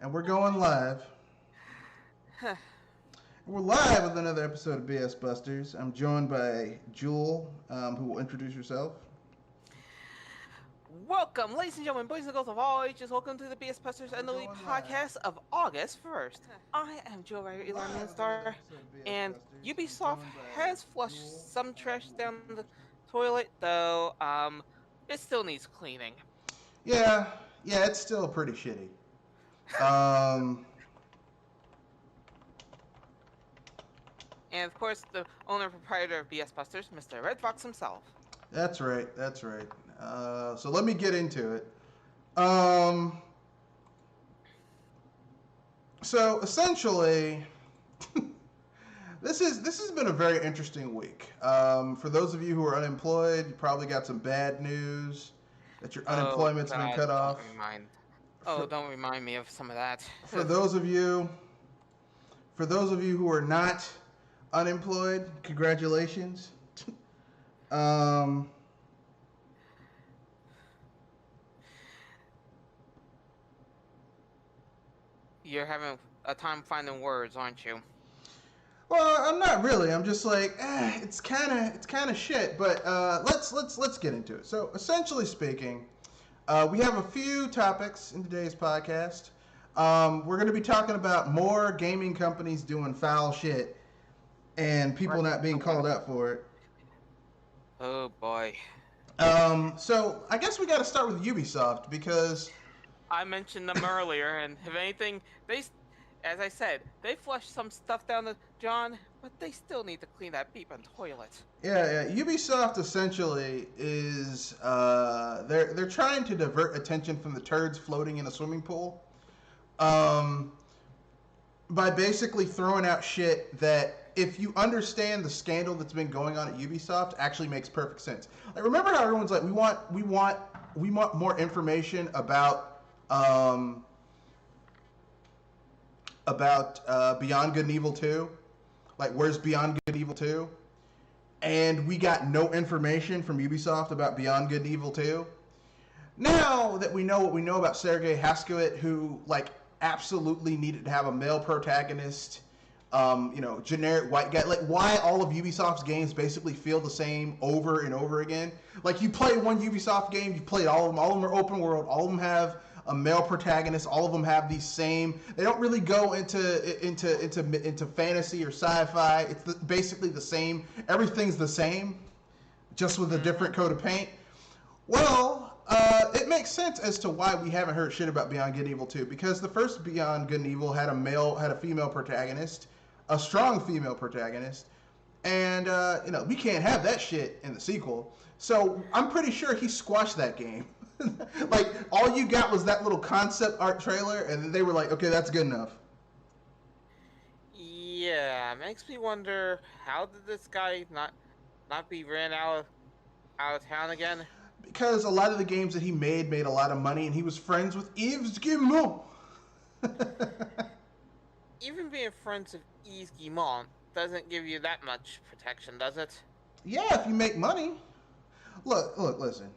And we're going live. We're live with another episode of BS Busters. I'm joined by Jewel, who will introduce herself. Welcome, ladies and gentlemen, boys and girls of all ages. Welcome to the BS Pusters We're Annually going live. Podcast of August 1st. I am Joe Writer, We're Elon live with Minstar, another episode of BS and Busters. I'm Ubisoft joined by has Jewel, flushed some who trash will down introduce the herself. toilet, though, it still needs cleaning. Yeah, it's still pretty shitty. Um, And of course, the owner and proprietor of BS Busters, Mr. Red Fox himself. that's right. So let me get into it. Um, so essentially, this has been a very interesting week. For those of you who are unemployed, you probably got some bad news that your Oh unemployment's been God, cut off. For don't remind me of some of that. for those of you for those of you who are not unemployed, congratulations. um, You're having a time finding words, aren't you? well, I'm not really. I'm just like, it's kind of shit. But let's get into it. So essentially speaking, we have a few topics in today's podcast. We're going to be talking about more gaming companies doing foul shit and people Right. not being called out for it. Oh boy. So I guess we got to start with Ubisoft because I mentioned them earlier, and if anything, as I said, they flushed some stuff down the John, but they still need to clean that beeping toilet. Ubisoft essentially is they're trying to divert attention from the turds floating in a swimming pool, um, by basically throwing out shit that, if you understand the scandal that's been going on at Ubisoft, actually makes perfect sense. Like, remember how everyone's like, we want more information um, about Beyond Good and Evil 2? Like, where's Beyond Good and Evil 2? And we got no information from Ubisoft about Beyond Good and Evil 2. Now that we know what we know about Sergei Haskowit, who, like, absolutely needed to have a male protagonist, generic white guy. Like, why all of Ubisoft's games basically feel the same over and over again. Like, you play one Ubisoft game, you played all of them. All of them are open world. All of them have a male protagonist. All of them have these same. They don't really go into fantasy or sci-fi. It's basically the same. Everything's the same, just with a different coat of paint. Well, it makes sense as to why we haven't heard shit about Beyond Good and Evil 2, because the first Beyond Good and Evil had a female protagonist, a strong female protagonist, and we can't have that shit in the sequel. So I'm pretty sure he squashed that game. Like, all you got was that little concept art trailer, and they were like, okay, that's good enough. Yeah, makes me wonder, how did this guy not be ran out of town again? Because a lot of the games that he made a lot of money, and he was friends with Yves Guillemot. Even being friends with Yves Guillemot doesn't give you that much protection, does it? Yeah, if you make money. Listen.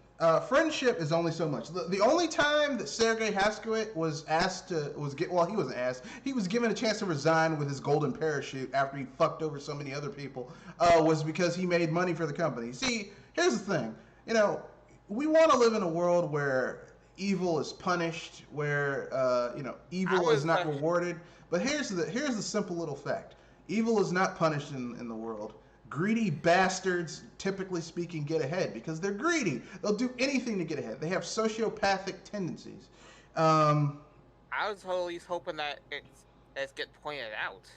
Friendship is only so much. The only time that Sergei Haskowit was asked to he wasn't asked. He was given a chance to resign with his golden parachute after he fucked over so many other people. Was because he made money for the company. See, here's the thing. We want to live in a world where evil is punished, where evil is not rewarded. But here's the simple little fact: evil is not punished in the world. Greedy bastards, typically speaking, get ahead because they're greedy. They'll do anything to get ahead. They have sociopathic tendencies. I was always hoping that it's get pointed out.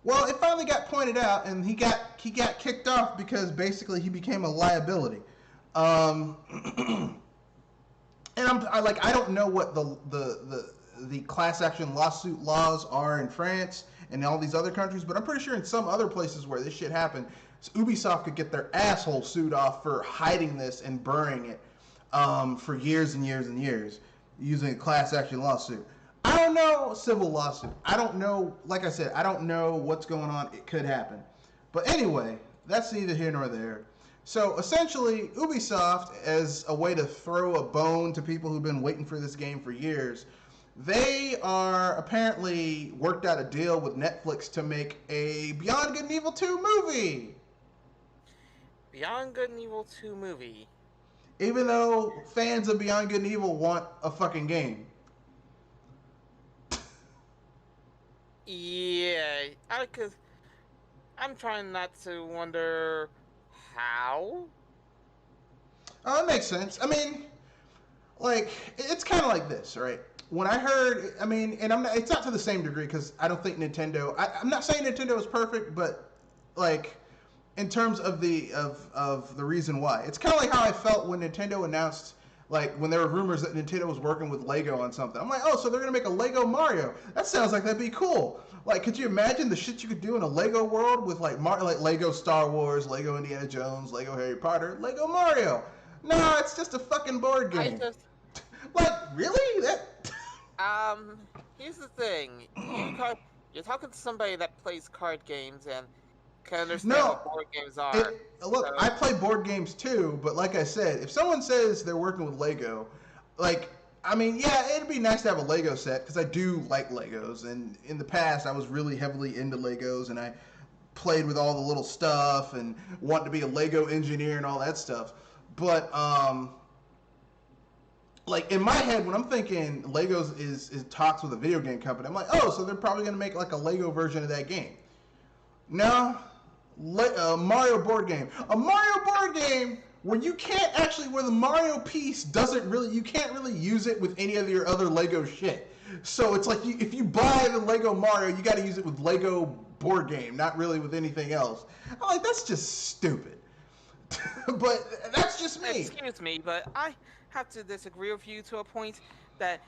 Well, it finally got pointed out, and he got kicked off because basically he became a liability. Um, and I don't know what the class action lawsuit laws are in France and all these other countries, but I'm pretty sure in some other places where this shit happened, Ubisoft could get their asshole sued off for hiding this and burying it for years and years and years using a class action lawsuit. I don't know, civil lawsuit. I don't know. Like I said, I don't know what's going on. It could happen, but anyway, that's neither here nor there. So essentially, Ubisoft, as a way to throw a bone to people who've been waiting for this game for years, They are apparently worked out a deal with Netflix to make a Beyond Good and Evil 2 movie. Beyond Good and Evil 2 movie. Even though fans of Beyond Good and Evil want a fucking game. Yeah, because I'm trying not to wonder how. Oh, it makes sense. I mean, like, it's kind of like this, right? When I heard, I mean, and it's not to the same degree because I don't think Nintendo. I'm not saying Nintendo is perfect, but like, in terms of the reason why, it's kind of like how I felt when Nintendo announced, like, when there were rumors that Nintendo was working with Lego on something. I'm like, oh, so they're gonna make a Lego Mario? That sounds like that'd be cool. Like, could you imagine the shit you could do in a Lego world with like Lego Star Wars, Lego Indiana Jones, Lego Harry Potter, Lego Mario? No, it's just a fucking board game. Like, really? Here's the thing. You're talking to somebody that plays card games and can understand what board games are. Look, so. I play board games too, but like I said, if someone says they're working with Lego, like, I mean, yeah, it'd be nice to have a Lego set because I do like Legos, and in the past I was really heavily into Legos, and I played with all the little stuff and wanted to be a Lego engineer and all that stuff. But like, in my head, when I'm thinking Legos is talks with a video game company, I'm like, oh, so they're probably gonna make like a Lego version of that game. No, Mario board game. A Mario board game where you can't actually, where the Mario piece doesn't really, you can't really use it with any of your other Lego shit. So it's like, if you buy the Lego Mario, you got to use it with Lego board game, not really with anything else. I'm like, that's just stupid. But that's just me. Excuse me, but I have to disagree with you to a point that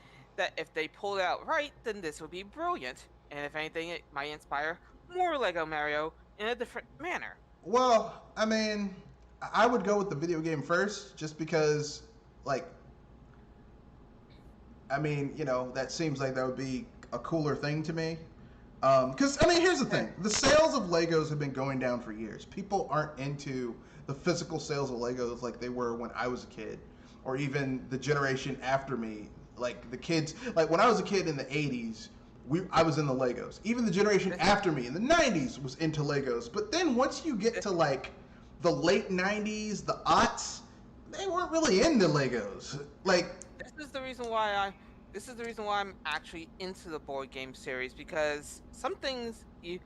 if they pull it out right, then this would be brilliant. And if anything, it might inspire more Lego Mario in a different manner. Well, I mean, I would go with the video game first, just because, like, I mean, you know, that seems like that would be a cooler thing to me. Because, I mean, here's the thing. The sales of Legos have been going down for years. People aren't into the physical sales of Legos like they were when I was a kid, or even the generation after me. Like, the kids, like, when I was a kid in the 80s, I was in the Legos. Even the generation after me in the 90s was into Legos. But then once you get to, like, the late 90s, the aughts, they weren't really into Legos. Like, this is the reason why I'm actually into the board game series, because some things you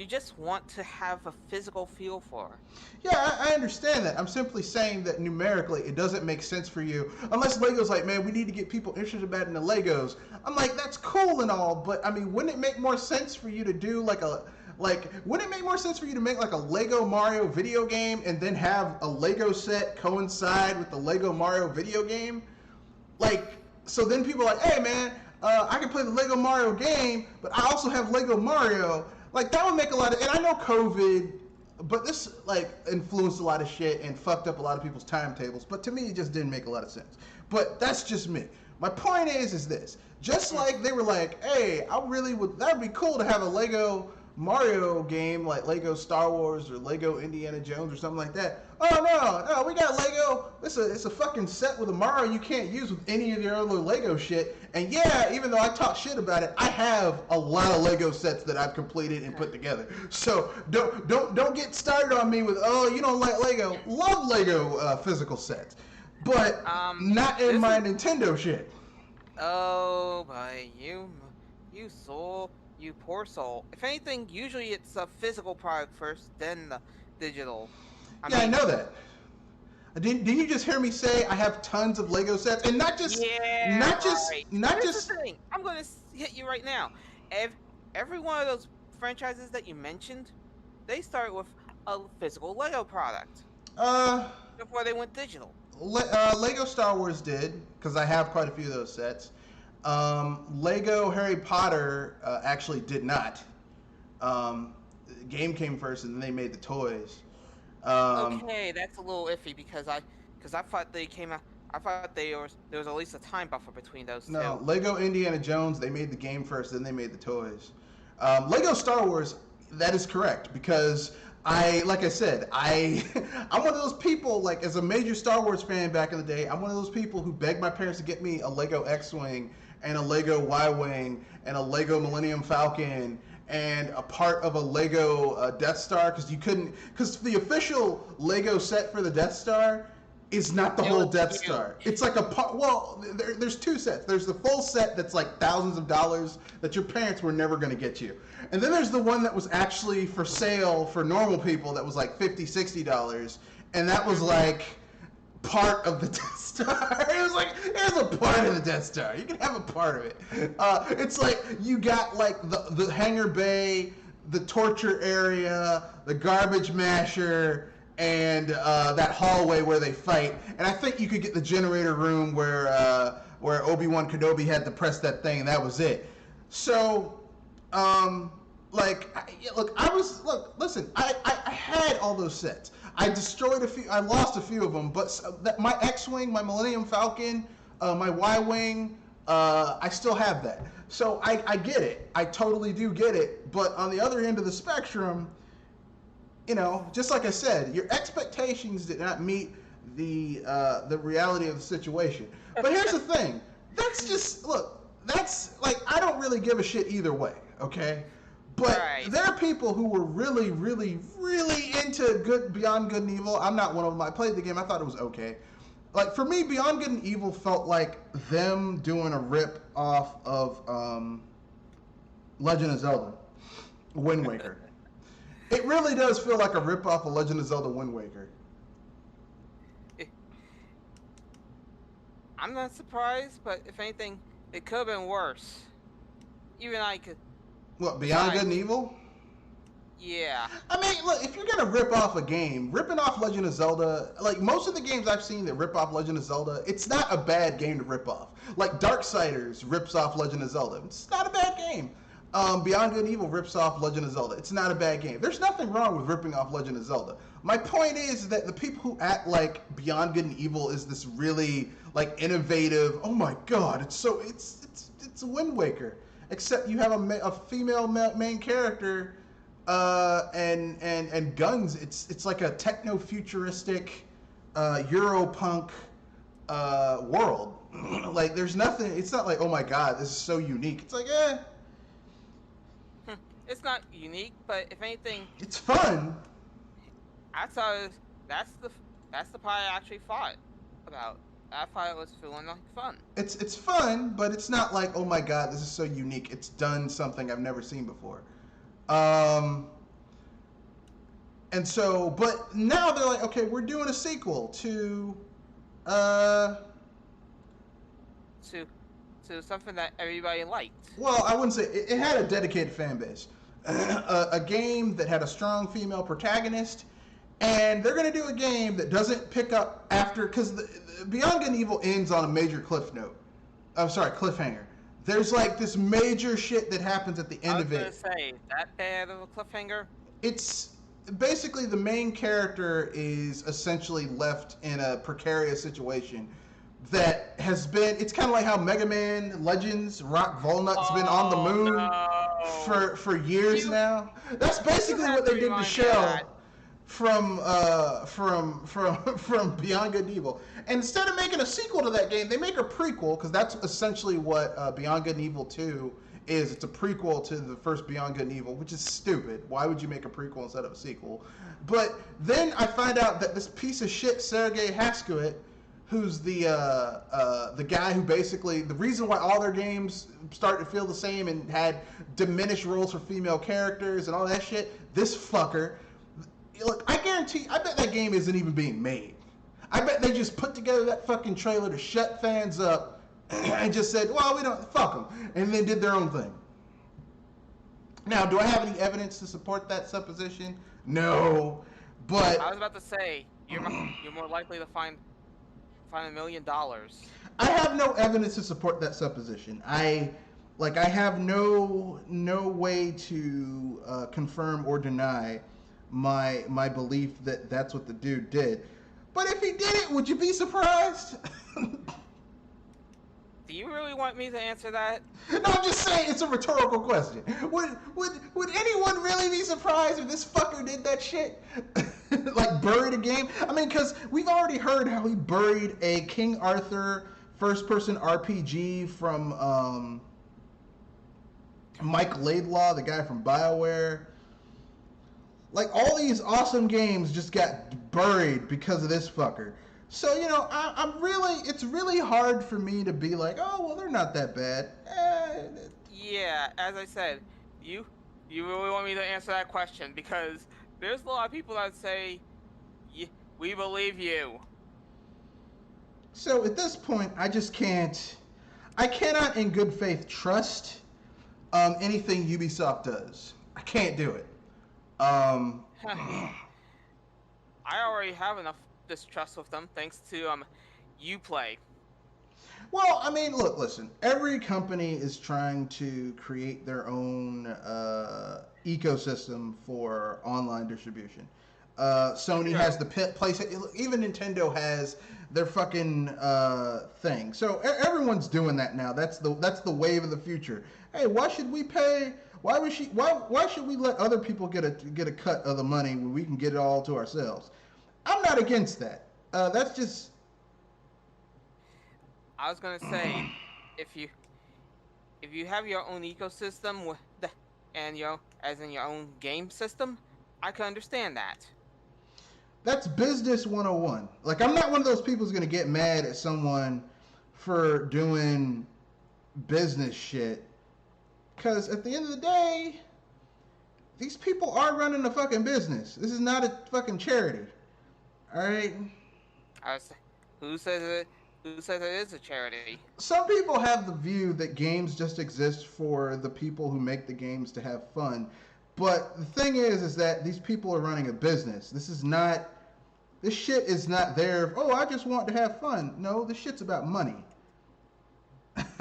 just want to have a physical feel for. Yeah, I understand that. I'm simply saying that numerically it doesn't make sense for you unless Lego's like, man, we need to get people interested about in the Legos. I'm like, that's cool and all, but I mean, wouldn't it make more sense for you to do wouldn't it make more sense for you to make like a Lego Mario video game and then have a Lego set coincide with the Lego Mario video game? Like, so then people are like, hey man, I can play the Lego Mario game, but I also have Lego Mario. Like, that would make a lot of, and I know COVID, but this, like, influenced a lot of shit and fucked up a lot of people's timetables, but to me, it just didn't make a lot of sense. But that's just me. My point is this. Just like they were like, hey, that'd be cool to have a Lego Mario game, like Lego Star Wars or Lego Indiana Jones or something like that. Oh, no, we got Lego. It's a fucking set with a Mario you can't use with any of your other Lego shit. And yeah, even though I talk shit about it, I have a lot of Lego sets that I've completed and put together. So don't get started on me with, oh, you don't like Lego. Love Lego physical sets, but not in my Nintendo shit. Oh, boy, you soul. You poor soul. If anything, usually it's a physical product first, then the digital. I know that. Didn't you just hear me say I have tons of Lego sets, and not just Here's the thing. I'm gonna hit you right now. Every one of those franchises that you mentioned, they start with a physical Lego product before they went digital. Lego Star Wars did, because I have quite a few of those sets. Lego Harry Potter actually did not. The game came first, and then they made the toys. Okay, that's a little iffy because I thought they came out. I thought there was at least a time buffer between those two. No, Lego Indiana Jones, they made the game first, then they made the toys. Lego Star Wars, that is correct, because like I said, I'm one of those people, like, as a major Star Wars fan back in the day, I'm one of those people who begged my parents to get me a Lego X-Wing, and a Lego Y-Wing and a Lego Millennium Falcon and a part of a Lego Death Star, because the official Lego set for the Death Star is not the whole Death Star. It's like there's two sets. There's the full set that's like thousands of dollars that your parents were never going to get you. And then there's the one that was actually for sale for normal people that was like $50, $60. And that was like part of the Death Star. It was like, here's a part of the Death Star. You can have a part of it. It's like you got like the hangar bay, the torture area, the garbage masher, and that hallway where they fight. And I think you could get the generator room where Obi-Wan Kenobi had to press that thing, and that was it. So, listen, I had all those sets. I destroyed a few. I lost a few of them, but my X-Wing, my Millennium Falcon, my Y-Wing, I still have that. So I get it. I totally do get it. But on the other end of the spectrum, just like I said, your expectations did not meet the reality of the situation. But here's the thing. That's like, I don't really give a shit either way, okay? But there are people who were really, really, really into Beyond Good and Evil. I'm not one of them. I played the game. I thought it was okay. Like, for me, Beyond Good and Evil felt like them doing a rip off of Legend of Zelda, Wind Waker. It really does feel like a rip off of Legend of Zelda, Wind Waker. I'm not surprised, but if anything, it could have been worse. Even I could. What, Beyond Good and Evil? Yeah. I mean, look, if you're gonna rip off a game, ripping off Legend of Zelda, like most of the games I've seen that rip off Legend of Zelda, it's not a bad game to rip off. Like Darksiders rips off Legend of Zelda. It's not a bad game. Beyond Good and Evil rips off Legend of Zelda. It's not a bad game. There's nothing wrong with ripping off Legend of Zelda. My point is that the people who act like Beyond Good and Evil is this really like innovative, oh my god, it's a Wind Waker. Except you have a female main character, and guns. It's like a techno-futuristic, Europunk world. Like there's nothing. It's not like, oh my god, this is so unique. It's like, It's not unique, but if anything, it's fun. I thought that's the part I actually thought about. I thought it was feeling like fun. It's fun, but it's not like, oh my god, this is so unique. It's done something I've never seen before. And so, but now they're like, okay, we're doing a sequel to something that everybody liked. Well, I wouldn't say it had a dedicated fan base. A game that had a strong female protagonist. And they're going to do a game that doesn't pick up after, because Beyond Good and Evil ends on a major cliffhanger. There's like this major shit that happens at the end of it. I was going to say, that bad of a cliffhanger? It's basically the main character is essentially left in a precarious situation that has been, it's kind of like how Mega Man Legends, Rock Volnut's been on the moon for years now. That's basically what they did to Shell. From Beyond Good and Evil. And instead of making a sequel to that game, they make a prequel, because that's essentially what Beyond Good and Evil 2 is. It's a prequel to the first Beyond Good and Evil, which is stupid. Why would you make a prequel instead of a sequel? But then I find out that this piece of shit, Sergei Haskuit, who's the guy who basically, the reason why all their games started to feel the same and had diminished roles for female characters and all that shit, this fucker. Look, I bet that game isn't even being made. I bet they just put together that fucking trailer to shut fans up and just said, well, we don't, fuck them, and then did their own thing. Now, do I have any evidence to support that supposition? No, but... I was about to say, you're more likely to find $1 million. I have no evidence to support that supposition. I have no way to confirm or deny my belief that that's what the dude did. But if he did it, would you be surprised? Do you really want me to answer that? No, I'm just saying, it's a rhetorical question. Would anyone really be surprised if this fucker did that shit? Like buried a game? I mean, because we've already heard how he buried a King Arthur first-person RPG from Mike Laidlaw, the guy from BioWare. Like, all these awesome games just got buried because of this fucker. So, you know, it's really hard for me to be like, oh, well, they're not that bad. Yeah, as I said, you really want me to answer that question, because there's a lot of people that say, we believe you. So at this point, I cannot in good faith trust anything Ubisoft does. I can't do it. I already have enough distrust with them thanks to Uplay. Well, I mean, look, listen. Every company is trying to create their own ecosystem for online distribution. Sony has the place. Even Nintendo has their fucking thing. So everyone's doing that now. That's the wave of the future. Hey, why should we pay? Why should we let other people get a cut of the money when we can get it all to ourselves? I'm not against that. That's just. I was gonna say, if you have your own ecosystem and as in your own game system, I can understand that. That's business 101. Like, I'm not one of those people who's gonna get mad at someone for doing business shit, because at the end of the day, these people are running a fucking business. This is not a fucking charity. All right. Who says it? Who says it is a charity? Some people have the view that games just exist for the people who make the games to have fun. But the thing is that these people are running a business. This shit is not there. Oh, I just want to have fun. No, this shit's about money.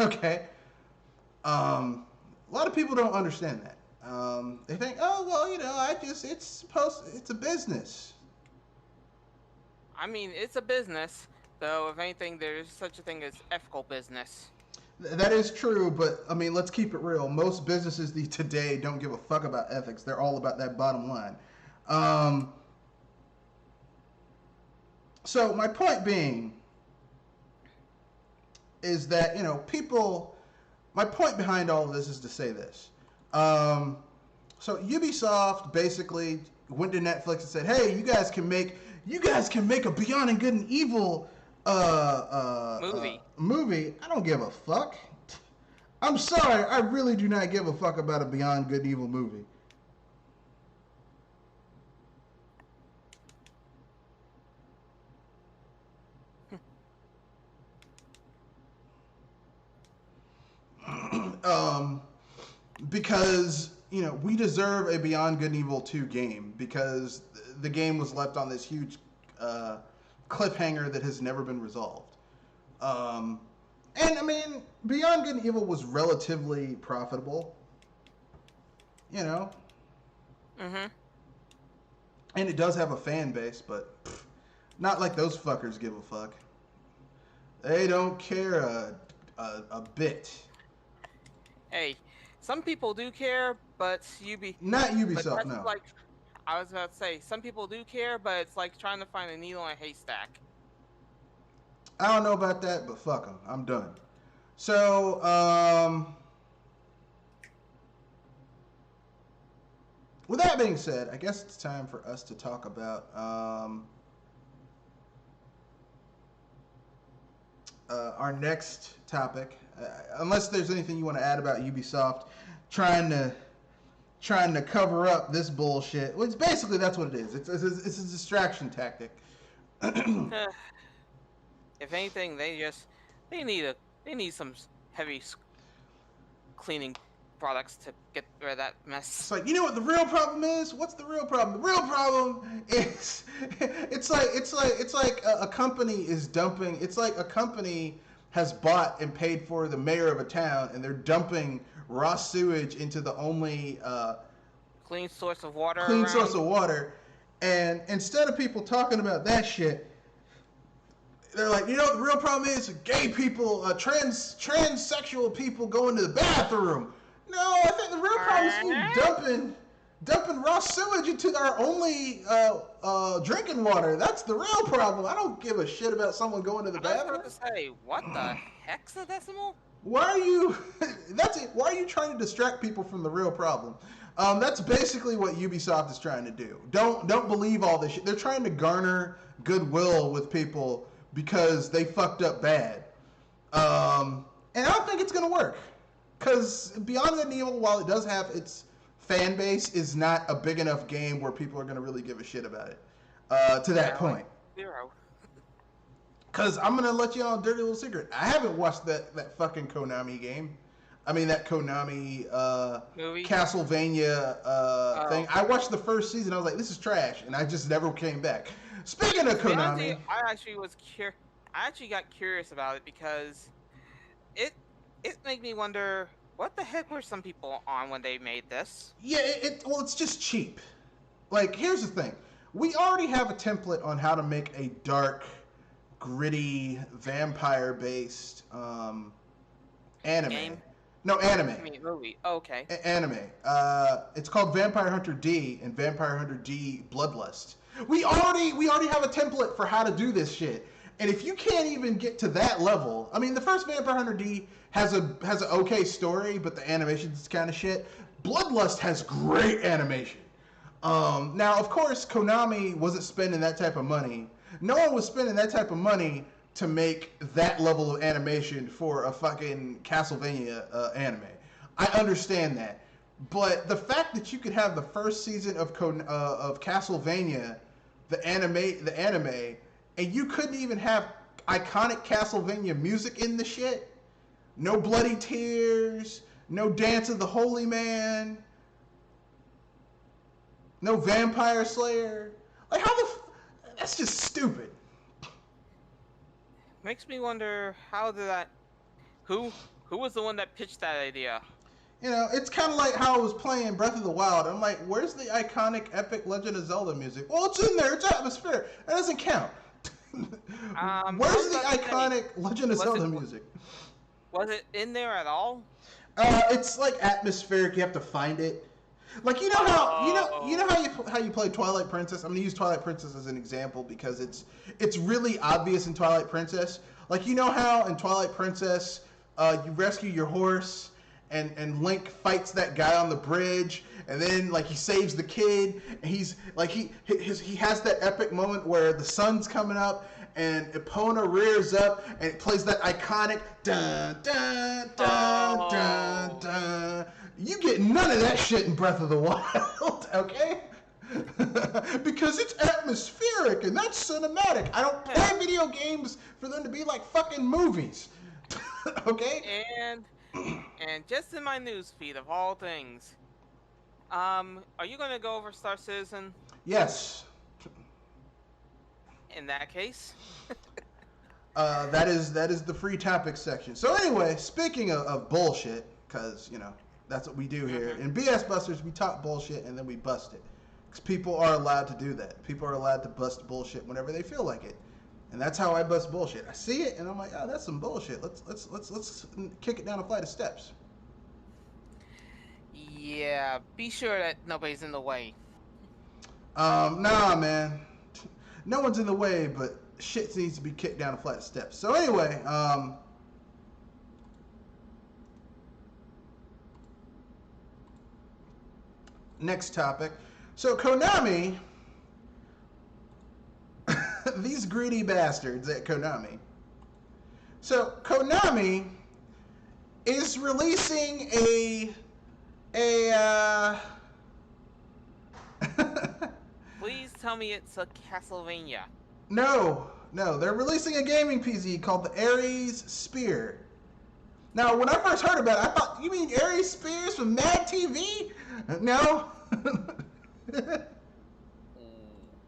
Okay. A lot of people don't understand that. They think, oh, well, you know, it's a business. I mean, it's a business. Though, if anything, there's such a thing as ethical business. That is true, but, I mean, let's keep it real. Most businesses today don't give a fuck about ethics. They're all about that bottom line. So, my point being is that, you know, my point behind all of this is to say this. So, Ubisoft basically went to Netflix and said, hey, you guys can make a Beyond Good and Evil movie. I don't give a fuck. I'm sorry, I really do not give a fuck about a Beyond Good and Evil movie. Because, you know, we deserve a Beyond Good and Evil 2 game, because the game was left on this huge cliffhanger that has never been resolved. And I mean, Beyond Good and Evil was relatively profitable, you know. Mm-hmm. And it does have a fan base, but not like those fuckers give a fuck. They don't care a bit. Hey, some people do care, but not Ubisoft, no. Like, I was about to say, some people do care, but it's like trying to find a needle in a haystack. I don't know about that, but fuck them. I'm done. So, with that being said, I guess it's time for us to talk about our next topic. Unless there's anything you want to add about Ubisoft trying to cover up this bullshit. Well, basically that's what it is. It's a distraction tactic. If anything, they need some heavy cleaning products to get rid of that mess. It's like, you know what the real problem is? What's the real problem? The real problem is it's like a company is dumping. It's like a company has bought and paid for the mayor of a town, and they're dumping raw sewage into the only clean source of water. And instead of people talking about that shit, they're like, you know what the real problem is? Gay people, transsexual people going to the bathroom. No, I think the real problem is you dumping raw sewage into our only drinking water. That's the real problem. I don't give a shit about someone going to the bathroom. I was about to say, what the hexadecimal? Why are you? That's it. Why are you trying to distract people from the real problem? That's basically what Ubisoft is trying to do. Don't believe all this shit. They're trying to garner goodwill with people because they fucked up bad. And I don't think it's gonna work. Because Beyond Good and Evil, while it does have its fan base, is not a big enough game where people are gonna really give a shit about it. To that point. Zero. Because I'm going to let you on a dirty little secret. I haven't watched that fucking Konami game. I mean, that Konami Castlevania thing. I watched the first season. I was like, this is trash. And I just never came back. Speaking of Konami. I actually got curious about it because it made me wonder, what the heck were some people on when they made this? Yeah, well, it's just cheap. Like, here's the thing. We already have a template on how to make a dark, gritty, vampire-based anime. Game? No, anime. I mean, movie. Oh, okay. Anime. It's called Vampire Hunter D and Vampire Hunter D Bloodlust. We already have a template for how to do this shit. And if you can't even get to that level, I mean, the first Vampire Hunter D has an okay story, but the animation's kind of shit. Bloodlust has great animation. Now, of course, Konami wasn't spending that type of money. No one was spending that type of money to make that level of animation for a fucking Castlevania anime. I understand that. But the fact that you could have the first season of Castlevania, the anime, and you couldn't even have iconic Castlevania music in the shit, no bloody tears, no Dance of the Holy Man, no Vampire Slayer. Like, that's just stupid. Makes me wonder who was the one that pitched that idea? You know, it's kind of like how I was playing Breath of the Wild. I'm like, where's the iconic epic Legend of Zelda music? Well, it's in there. It's atmosphere. That doesn't count. Where's the iconic Legend of Zelda music? Was it in there at all? It's like atmospheric. You have to find it. Like, you know how you play Twilight Princess? I'm gonna use Twilight Princess as an example because it's really obvious in Twilight Princess. Like, you know how in Twilight Princess you rescue your horse and Link fights that guy on the bridge, and then like he saves the kid, and he's like he has that epic moment where the sun's coming up and Epona rears up and it plays that iconic dun dun dun dun dun. You get none of that shit in Breath of the Wild, okay? Because it's atmospheric and that's cinematic. I don't play video games for them to be like fucking movies, okay? And just in my news feed of all things, are you gonna go over Star Citizen? Yes. In that case. That is the free topics section. So anyway, speaking of bullshit, because you know that's what we do here in BS Busters. We talk bullshit and then we bust it, because people are allowed to do that. People are allowed to bust bullshit whenever they feel like it, and that's how I bust bullshit. I see it and I'm like, oh, that's some bullshit. Let's kick it down a flight of steps. Yeah, be sure that nobody's in the way. Nah, man. No one's in the way, but shit needs to be kicked down a flight of steps. So anyway, next topic. So Konami, these greedy bastards at Konami. So Konami is releasing a Please tell me it's a Castlevania. No, they're releasing a gaming PC called the Ares Spear. Now, when I first heard about it, I thought, you mean Ares Spears from Mad TV? No.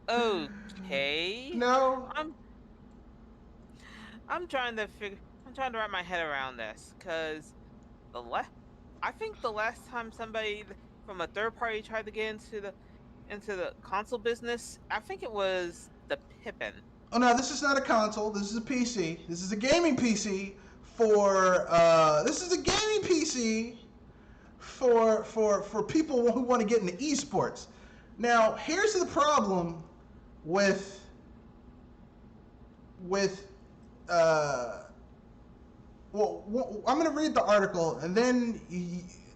Okay. No. I'm trying to wrap my head around this, because I think the last time somebody from a third party tried to get into the console business, I think it was the Pippin. Oh no, this is not a console. This is a PC. This is a gaming PC for people who want to get into esports. Now, here's the problem with I'm going to read the article, and then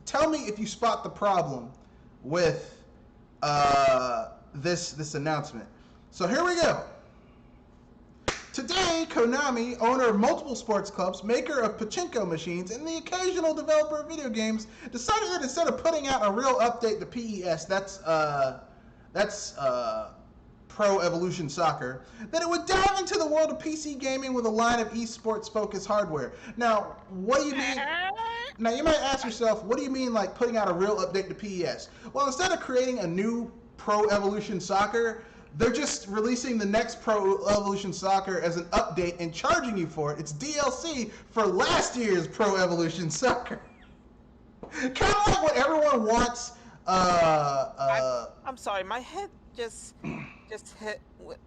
tell me if you spot the problem with this announcement. So here we go. Today, Konami, owner of multiple sports clubs, maker of pachinko machines, and the occasional developer of video games, decided that instead of putting out a real update to PES, that's Pro Evolution Soccer, that it would dive into the world of PC gaming with a line of esports-focused hardware. Now, what do you mean? Now, you might ask yourself, what do you mean, like, putting out a real update to PES? Well, instead of creating a new Pro Evolution Soccer, they're just releasing the next Pro Evolution Soccer as an update and charging you for it. It's DLC for last year's Pro Evolution Soccer. Kind of like what everyone wants. I'm sorry, my head just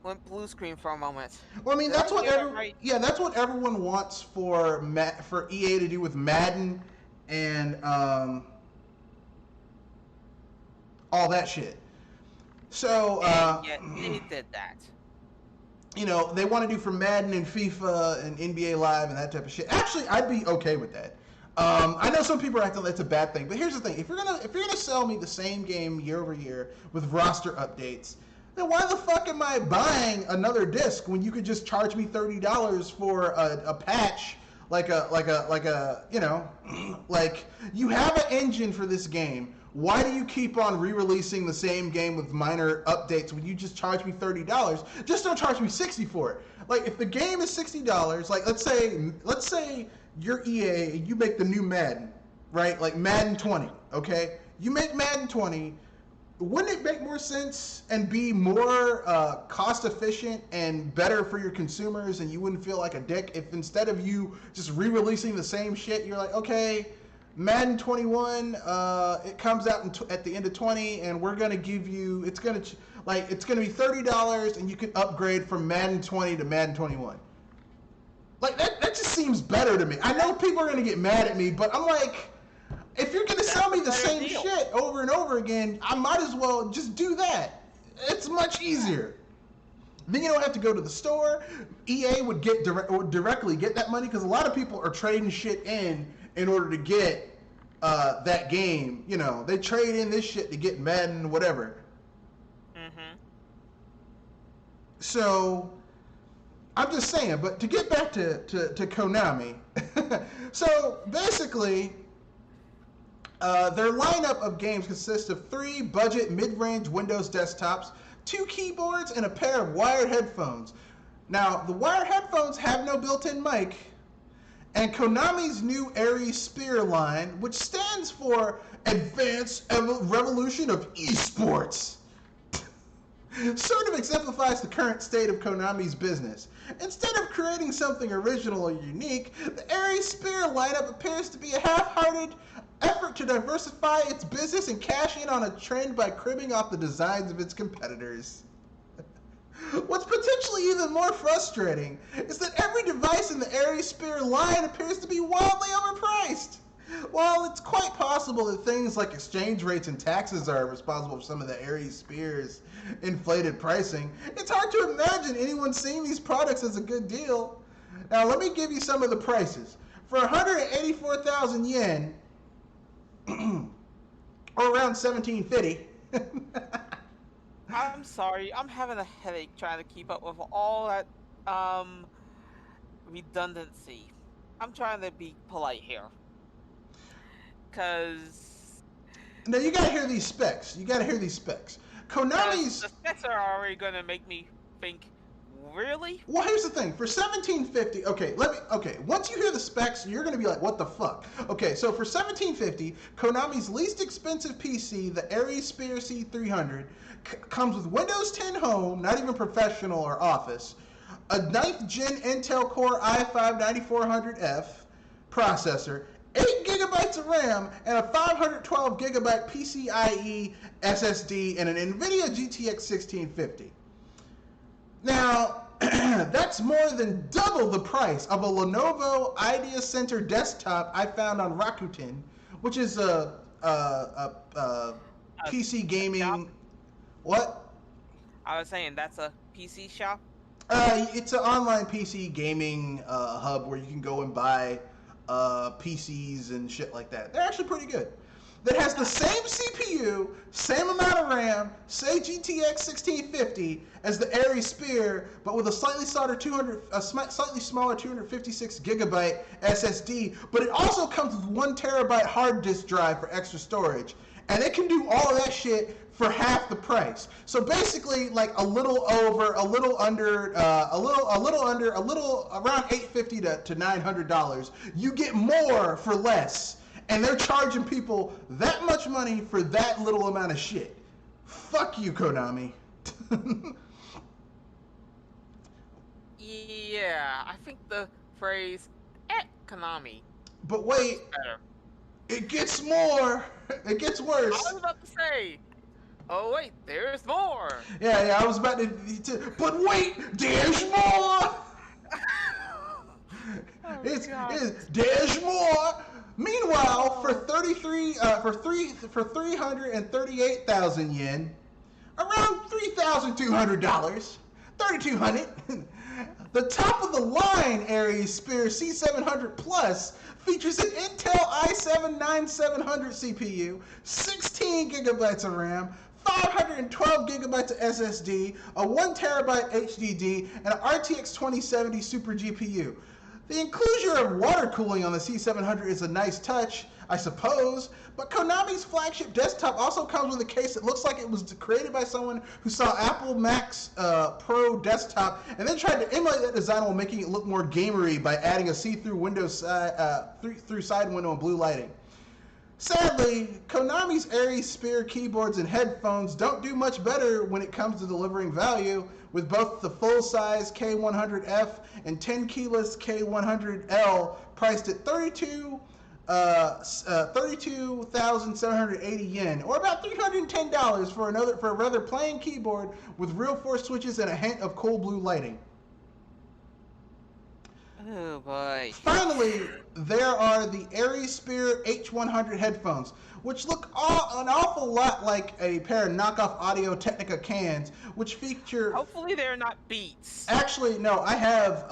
went blue screen for a moment. Well, I mean, that's what that's what everyone wants for EA to do with Madden and all that shit. So yeah, they did that. You know, they want to do for Madden and FIFA and NBA Live and that type of shit. Actually, I'd be okay with that. I know some people are acting like that's a bad thing, but here's the thing: if you're gonna sell me the same game year over year with roster updates, then why the fuck am I buying another disc when you could just charge me $30 for a patch? Like a you know, like you have an engine for this game. Why do you keep on re-releasing the same game with minor updates when you just charge me $30? Just don't charge me $60 for it. Like if the game is $60, like let's say you're EA and you make the new Madden, right? Like Madden 20, okay? You make Madden 20. Wouldn't it make more sense and be more cost efficient and better for your consumers, and you wouldn't feel like a dick if instead of you just re-releasing the same shit, you're like, okay, Madden 21, it comes out at the end of 20, and we're gonna give you, it's gonna be $30, and you can upgrade from Madden 20 to Madden 21. Like that just seems better to me. I know people are gonna get mad at me, but I'm like, if you're gonna sell me the same shit over and over again, I might as well just do that. It's much easier. Then you don't have to go to the store. EA would directly get that money because a lot of people are trading shit in order to get that game. You know, they trade in this shit to get Madden, whatever. Mm-hmm. So, I'm just saying, but to get back to Konami, so basically, their lineup of games consists of 3 budget mid-range Windows desktops, 2 keyboards, and a pair of wired headphones. Now, the wired headphones have no built-in mic, and Konami's new Ares Spear line, which stands for Advanced Revolution of Esports, sort of exemplifies the current state of Konami's business. Instead of creating something original or unique, the Ares Spear lineup appears to be a half-hearted effort to diversify its business and cash in on a trend by cribbing off the designs of its competitors. What's potentially even more frustrating is that every device in the Ares Spear line appears to be wildly overpriced. While it's quite possible that things like exchange rates and taxes are responsible for some of the Ares Spear's inflated pricing, it's hard to imagine anyone seeing these products as a good deal. Now, let me give you some of the prices. For 184,000 yen, or around 1750. I'm sorry, I'm having a headache trying to keep up with all that redundancy. I'm trying to be polite here. Cause now you gotta hear these specs. Konami's the specs are already gonna make me think, really? Well, here's the thing. For 1750, once you hear the specs, you're gonna be like, what the fuck? Okay, so for 1750, Konami's least expensive PC, the Ares Spear C300, comes with Windows 10 Home, not even Professional or Office, a 9th Gen Intel Core i5-9400F processor, 8 gigabytes of RAM, and a 512 gigabyte PCIe SSD, and an NVIDIA GTX 1650. Now, that's more than double the price of a Lenovo Idea Center desktop I found on Rakuten, which is a PC gaming. Shop? What? I was saying that's a PC shop. It's an online PC gaming hub where you can go and buy PCs and shit like that. They're actually pretty good. That has the same CPU, same amount of RAM, say GTX 1650 as the Ares Spear, but with a slightly smaller 256 gigabyte SSD. But it also comes with 1 terabyte hard disk drive for extra storage, and it can do all of that shit for half the price. So basically, like around $850 to $900, you get more for less. And they're charging people that much money for that little amount of shit. Fuck you, Konami. Yeah, I think the phrase Konami. But wait, it gets more. It gets worse. I was about to say, oh wait, there's more. Yeah, I was about to but wait, there's more. There's more. Meanwhile, for 338,000 yen, around $3,200, 3,200. The top of the line Ares Spear C700 Plus features an Intel i7-9700 CPU, 16 gigabytes of RAM, 512 gigabytes of SSD, a 1 terabyte HDD, and an RTX 2070 Super GPU. The inclusion of water cooling on the C700 is a nice touch, I suppose, but Konami's flagship desktop also comes with a case that looks like it was created by someone who saw Apple Mac's Pro desktop and then tried to emulate that design while making it look more gamery by adding a see-through through side window and blue lighting. Sadly, Konami's Ares Spear keyboards and headphones don't do much better when it comes to delivering value, with both the full-size K100F and 10-keyless K100L priced at 32,780 yen, or about $310 for a rather plain keyboard with real force switches and a hint of cool blue lighting. Oh boy. Finally, there are the Ares Spear H100 headphones, which look an awful lot like a pair of knockoff Audio Technica cans, which feature. Hopefully, they're not Beats. Actually, no. I have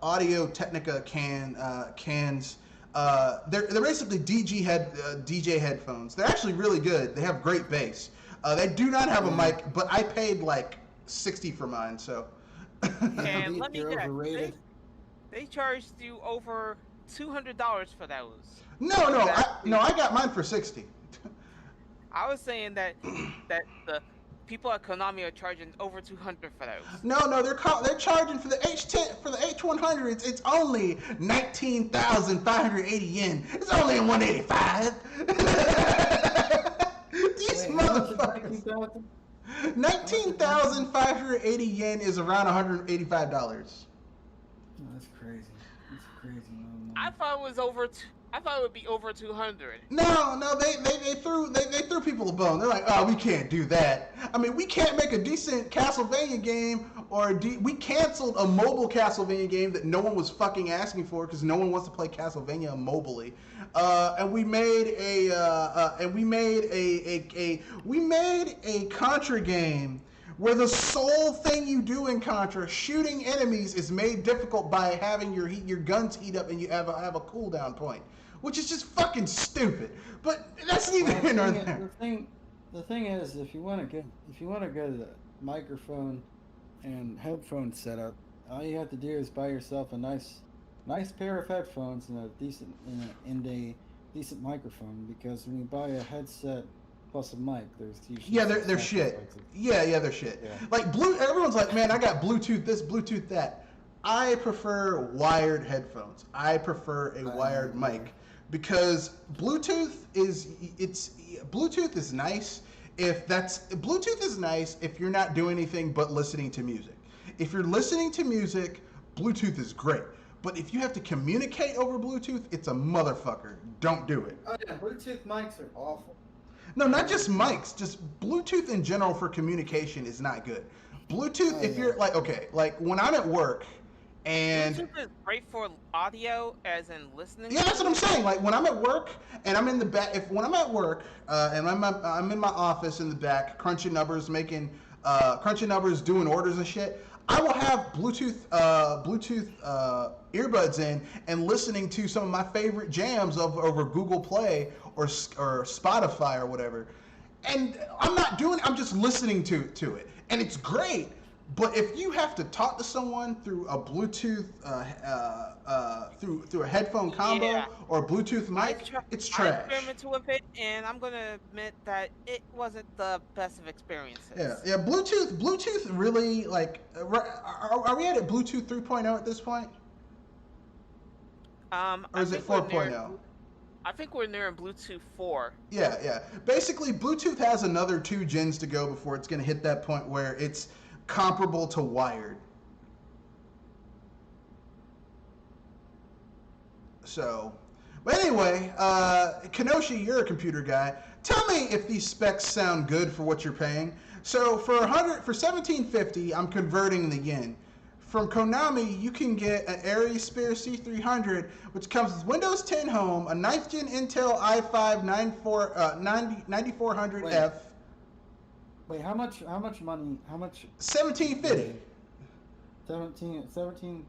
Audio Technica cans. They're basically DJ headphones. They're actually really good. They have great bass. They do not have a mic, but I paid like $60 for mine. So. And let me guess, they charged you over $200 for those. No, I got mine for $60. I was saying that the people at Konami are charging over $200 for those. No, they're charging for the H100s. It's only 19,580 yen. It's only 185. These motherfuckers. 19,580 yen is around $185. Oh, that's crazy. That's crazy. No. I thought it was I thought it would be over 200. No, they threw people a bone. They're like, oh, we can't do that. I mean, we can't make a decent Castlevania game, or we canceled a mobile Castlevania game that no one was fucking asking for because no one wants to play Castlevania mobily. And we made a Contra game where the sole thing you do in Contra, shooting enemies, is made difficult by having your guns heat up and you have a cooldown point, which is just fucking stupid. But that's neither here nor there. The thing is, if you want to get the microphone and headphone setup, all you have to do is buy yourself a nice pair of headphones and a decent microphone, because when you buy a headset plus a mic, there's usually they're shit. They're shit. Yeah. Like everyone's like, man, I got Bluetooth this, Bluetooth that. I prefer wired headphones. I prefer a wired mic, because Bluetooth is nice if you're not doing anything but listening to music. If you're listening to music, Bluetooth is great. But if you have to communicate over Bluetooth, it's a motherfucker. Don't do it. Oh yeah, Bluetooth mics are awful. No, not just mics. Just Bluetooth in general for communication is not good. Bluetooth, if you're like, okay, like when I'm at work And Bluetooth is great for audio, as in listening. Yeah, that's what I'm saying. Like when I'm at work and I'm in the back, when I'm at work and I'm in my office in the back, crunching numbers, doing orders and shit. I will have Bluetooth earbuds in and listening to some of my favorite jams over Google Play or Spotify or whatever. And I'm just listening to it, and it's great. But if you have to talk to someone through a Bluetooth, through a headphone combo or a Bluetooth mic, it's trash. I experimented with it, and I'm gonna admit that it wasn't the best of experiences. Yeah. Bluetooth really like. Are we at Bluetooth 3.0 at this point? Or is it 4.0? I think we're near Bluetooth 4. Yeah. Basically, Bluetooth has another 2 gens to go before it's going to hit that point where it's comparable to wired. So, but anyway, Kenoshi, you're a computer guy. Tell me if these specs sound good for what you're paying. So for $1750, I'm converting the yen. From Konami, you can get an Aries Spear C300, which comes with Windows 10 Home, a 9th Gen Intel i5 9400F. Wait, how much money? How much? $1750. $1,700.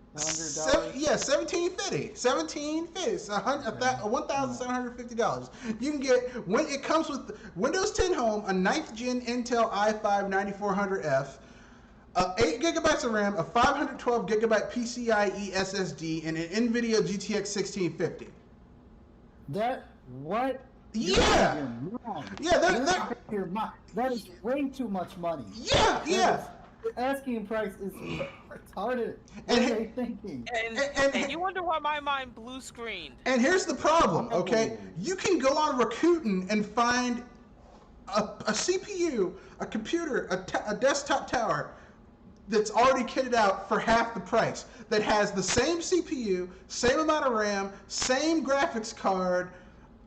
Yeah, $1,750. It's $1,750. You can get when it comes with Windows 10 Home, a 9th Gen Intel i5 9400F. 8 gigabytes of RAM, a 512 gigabyte PCIe SSD, and an NVIDIA GTX 1650. What? Yeah. That is way too much money. Yeah. The asking price is retarded. What are they thinking? And you wonder why my mind blue screened. And here's the problem, okay? You can go on Rakuten and find a CPU, a computer, a desktop tower that's already kitted out for half the price, that has the same CPU, same amount of RAM, same graphics card,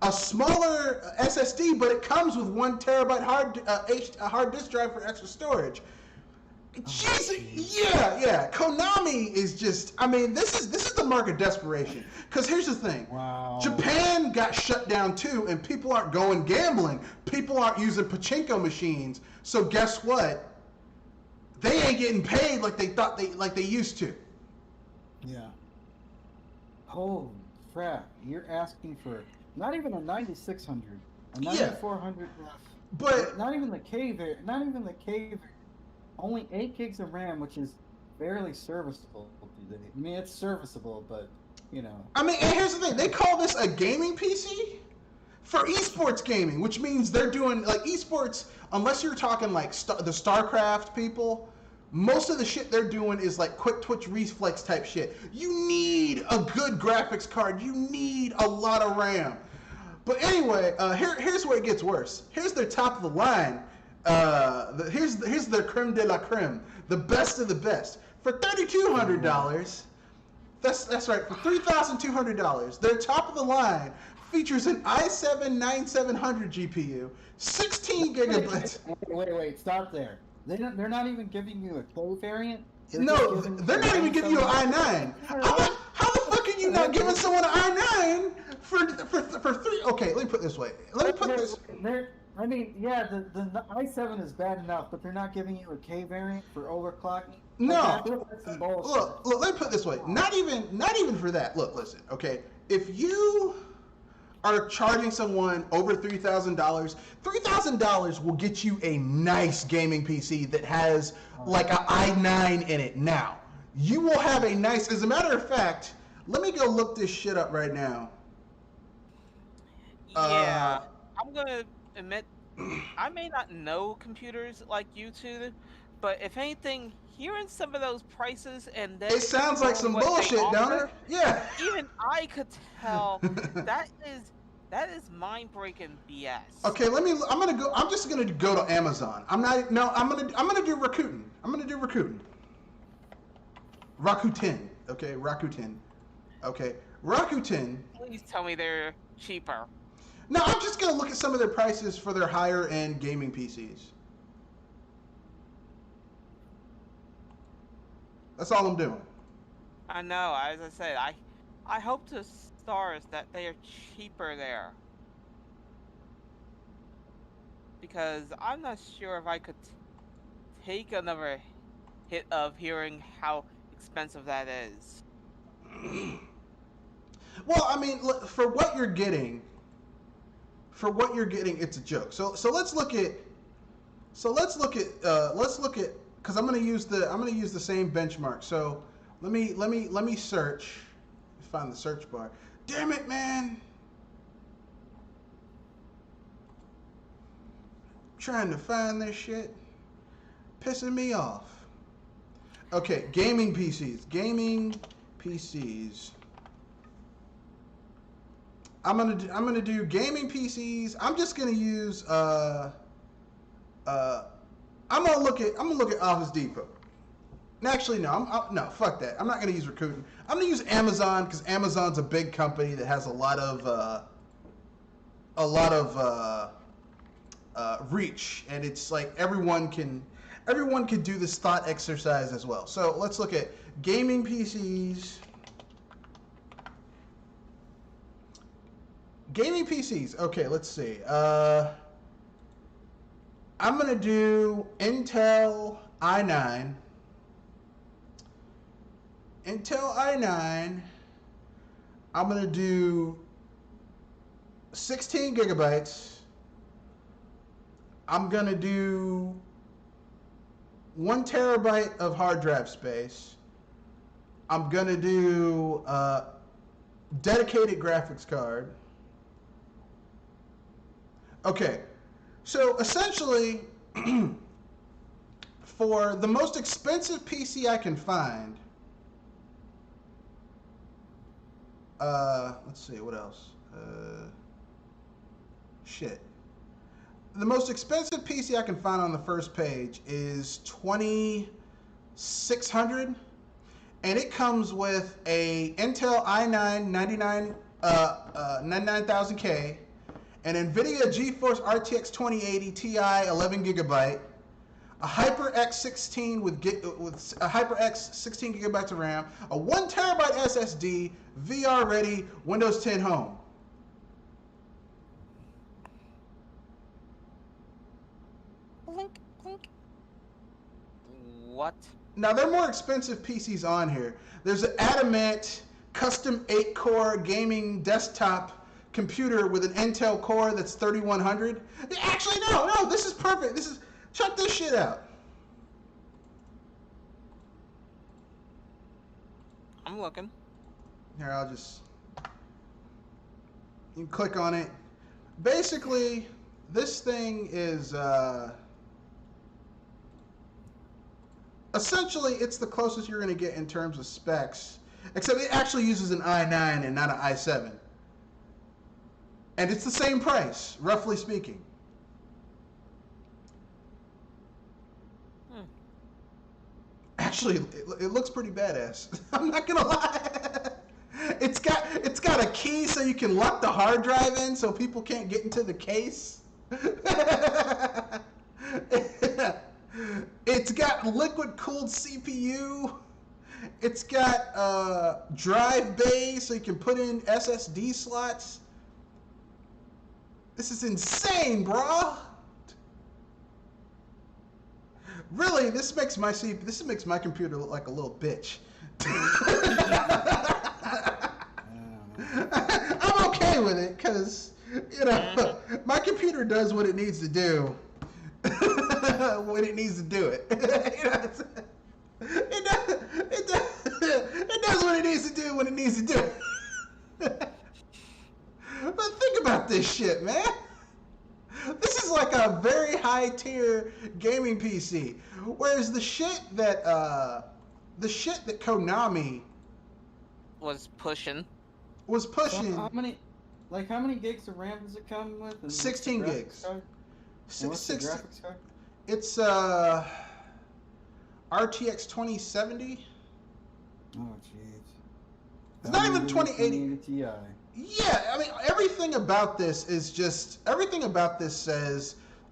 a smaller SSD, but it comes with 1 terabyte hard disk drive for extra storage. Yeah. Konami is just, this is the mark of desperation. Because here's the thing. Wow. Japan got shut down too, and people aren't going gambling. People aren't using pachinko machines. So guess what? They ain't getting paid like they used to. Yeah. Holy crap! You're asking for not even a 9600, a 9400. But not even the K variant. Only 8 gigs of RAM, which is barely serviceable. I mean, it's serviceable, but and here's the thing: they call this a gaming PC for esports gaming, which means they're doing like esports. Unless you're talking like the StarCraft people. Most of the shit they're doing is like quick twitch reflex type shit. You need a good graphics card. You need a lot of RAM. But anyway, here's where it gets worse. Here's their top of the line. Here's their creme de la creme, the best of the best. For $3,200, that's right. For $3,200, their top of the line features an i7-9700 GPU, 16 gigabytes. Wait, stop there. They're not even giving you a K variant? They're not even giving you an i9. How the fuck are you not giving someone an i9 for 3? Okay, let me put it this way. The i7 is bad enough, but they're not giving you a K variant for overclocking? No. Look, let me put it this way. Not even for that. Look, listen, okay? If you are charging someone over $3,000, $3,000 will get you a nice gaming PC that has like an i9 in it. Now, you will have a nice, as a matter of fact, let me go look this shit up right now. Yeah, I'm gonna admit, I may not know computers like you two, but if anything, hearing some of those prices and then it sounds like some bullshit, don't it? Yeah. Even I could tell that is mind-breaking BS. Okay, I'm just gonna go to Amazon. I'm gonna do Rakuten. Rakuten. Okay, Rakuten. Okay, Rakuten. Please tell me they're cheaper. No, I'm just gonna look at some of their prices for their higher-end gaming PCs. That's all I'm doing. I know. As I said, I hope to stars that they are cheaper there. Because I'm not sure if I could take another hit of hearing how expensive that is. Well, I mean, for what you're getting, it's a joke. So let's look at because I'm gonna use the same benchmark. So let me search. Find the search bar. Damn it, man! Trying to find this shit, pissing me off. Okay, gaming PCs. I'm gonna do gaming PCs. I'm just gonna use I'm gonna look at Office Depot. Actually, no, no, fuck that. I'm not gonna use Rakuten. I'm gonna use Amazon because Amazon's a big company that has a lot of reach, and it's like everyone can do this thought exercise as well. So let's look at gaming PCs. Gaming PCs. Okay, let's see. I'm gonna do Intel i9. I'm gonna do 16 gigabytes. I'm gonna do 1 terabyte of hard drive space. I'm gonna do dedicated graphics card. Okay, so essentially, for the most expensive PC I can find, let's see, what else? Shit. The most expensive PC I can find on the first page is $2,600, and it comes with a Intel i9 99000K, an NVIDIA GeForce RTX 2080 Ti 11 gigabyte, a HyperX 16 with a HyperX 16 gigabytes of RAM, a 1 terabyte SSD, VR ready, Windows 10 Home. Blink, blink. What? Now, there are more expensive PCs on here. There's an Adamant custom 8-core gaming desktop computer with an Intel Core that's 3100. Actually, no, this is perfect. Check this shit out. I'm looking. Here, you can click on it. Basically, this thing is, essentially, it's the closest you're going to get in terms of specs, except it actually uses an i9 and not an i7. And it's the same price, roughly speaking. Actually, it looks pretty badass. I'm not gonna lie. It's got a key so you can lock the hard drive in so people can't get into the case. It's got liquid cooled CPU. It's got drive bay so you can put in SSD slots. This is insane, bro. Really, this makes my computer look like a little bitch. I'm okay with it because my computer does what it needs to do when it needs to do it. It does what it needs to do when it needs to do it. But think about this shit, man. This is like a very high tier gaming PC, whereas the shit that Konami was pushing. So how many gigs of RAM does it come with? And 16 gigs. What's the graphics card? It's RTX 2070. Oh jeez. It's not even 2080 Ti. Yeah, I mean everything about this says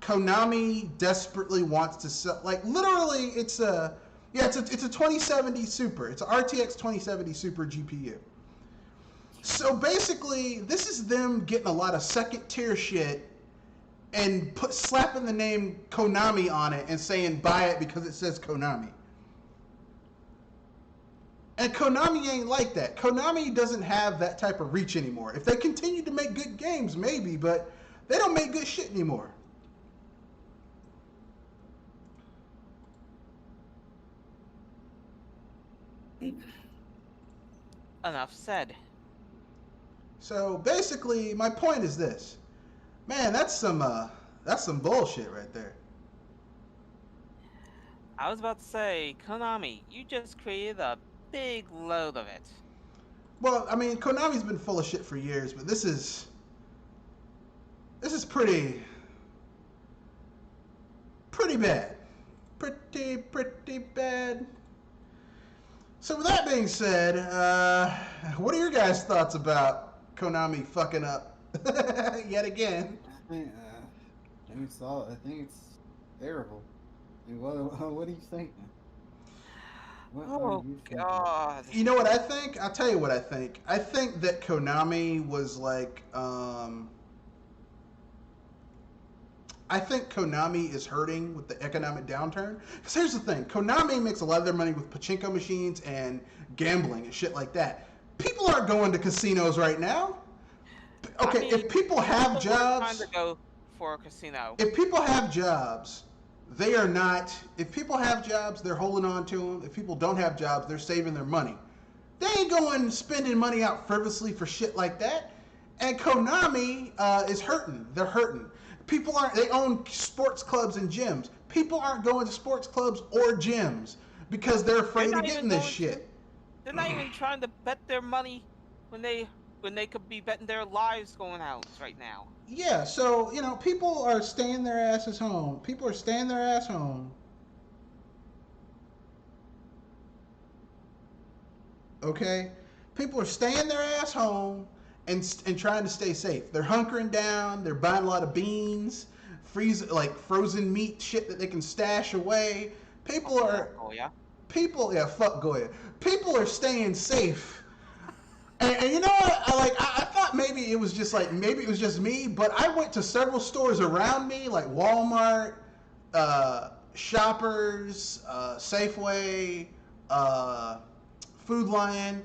Konami desperately wants to sell. Like literally, it's a Yeah, it's a 2070 Super. It's a RTX 2070 Super GPU. So basically, this is them getting a lot of second tier shit and slapping the name Konami on it and saying buy it because it says Konami. And Konami ain't like that. Konami doesn't have that type of reach anymore. If they continue to make good games, maybe, but they don't make good shit anymore. Enough said. So basically, my point is this. Man, that's some bullshit right there. I was about to say, Konami, you just created a big load of it. Well, I mean, Konami's been full of shit for years, but this is pretty bad. Pretty bad. So with that being said, what are your guys' thoughts about Konami fucking up yet again? I think it's terrible. What do you think? Oh God! You know what I think? I'll tell you what I think. I think that Konami was like, I think Konami is hurting with the economic downturn. Because here's the thing. Konami makes a lot of their money with pachinko machines and gambling and shit like that. People aren't going to casinos right now. Okay, I mean, if people have jobs... Time to go for a casino. If people have jobs, they are not... If people have jobs, they're holding on to them. If people don't have jobs, they're saving their money. They ain't going spending money out frivolously for shit like that. And Konami is hurting. They're hurting. People aren't, they own sports clubs and gyms. People aren't going to sports clubs or gyms because they're afraid of getting this shit. They're not even trying to bet their money when they could be betting their lives going out right now. Yeah, so, you know, people are staying their asses home. People are staying their ass home. Okay? People are staying their ass home and trying to stay safe. They're hunkering down. They're buying a lot of beans, frozen meat shit that they can stash away. People are fuck Goya. People are staying safe. And you know what? I thought maybe it was just me, but I went to several stores around me, like Walmart, Shoppers, Safeway, Food Lion,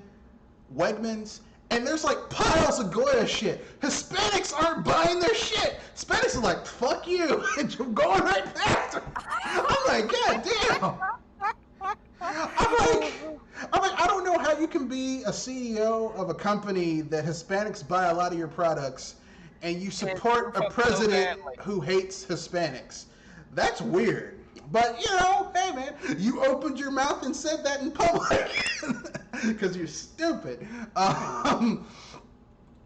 Wegmans. And there's like piles of Goya shit. Hispanics aren't buying their shit. Hispanics are like, fuck you. And you're going right past them. I'm like, God damn. I'm like, I don't know how you can be a CEO of a company that Hispanics buy a lot of your products and you support a president who hates Hispanics. That's weird. But, you know, hey, man, you opened your mouth and said that in public because you're stupid.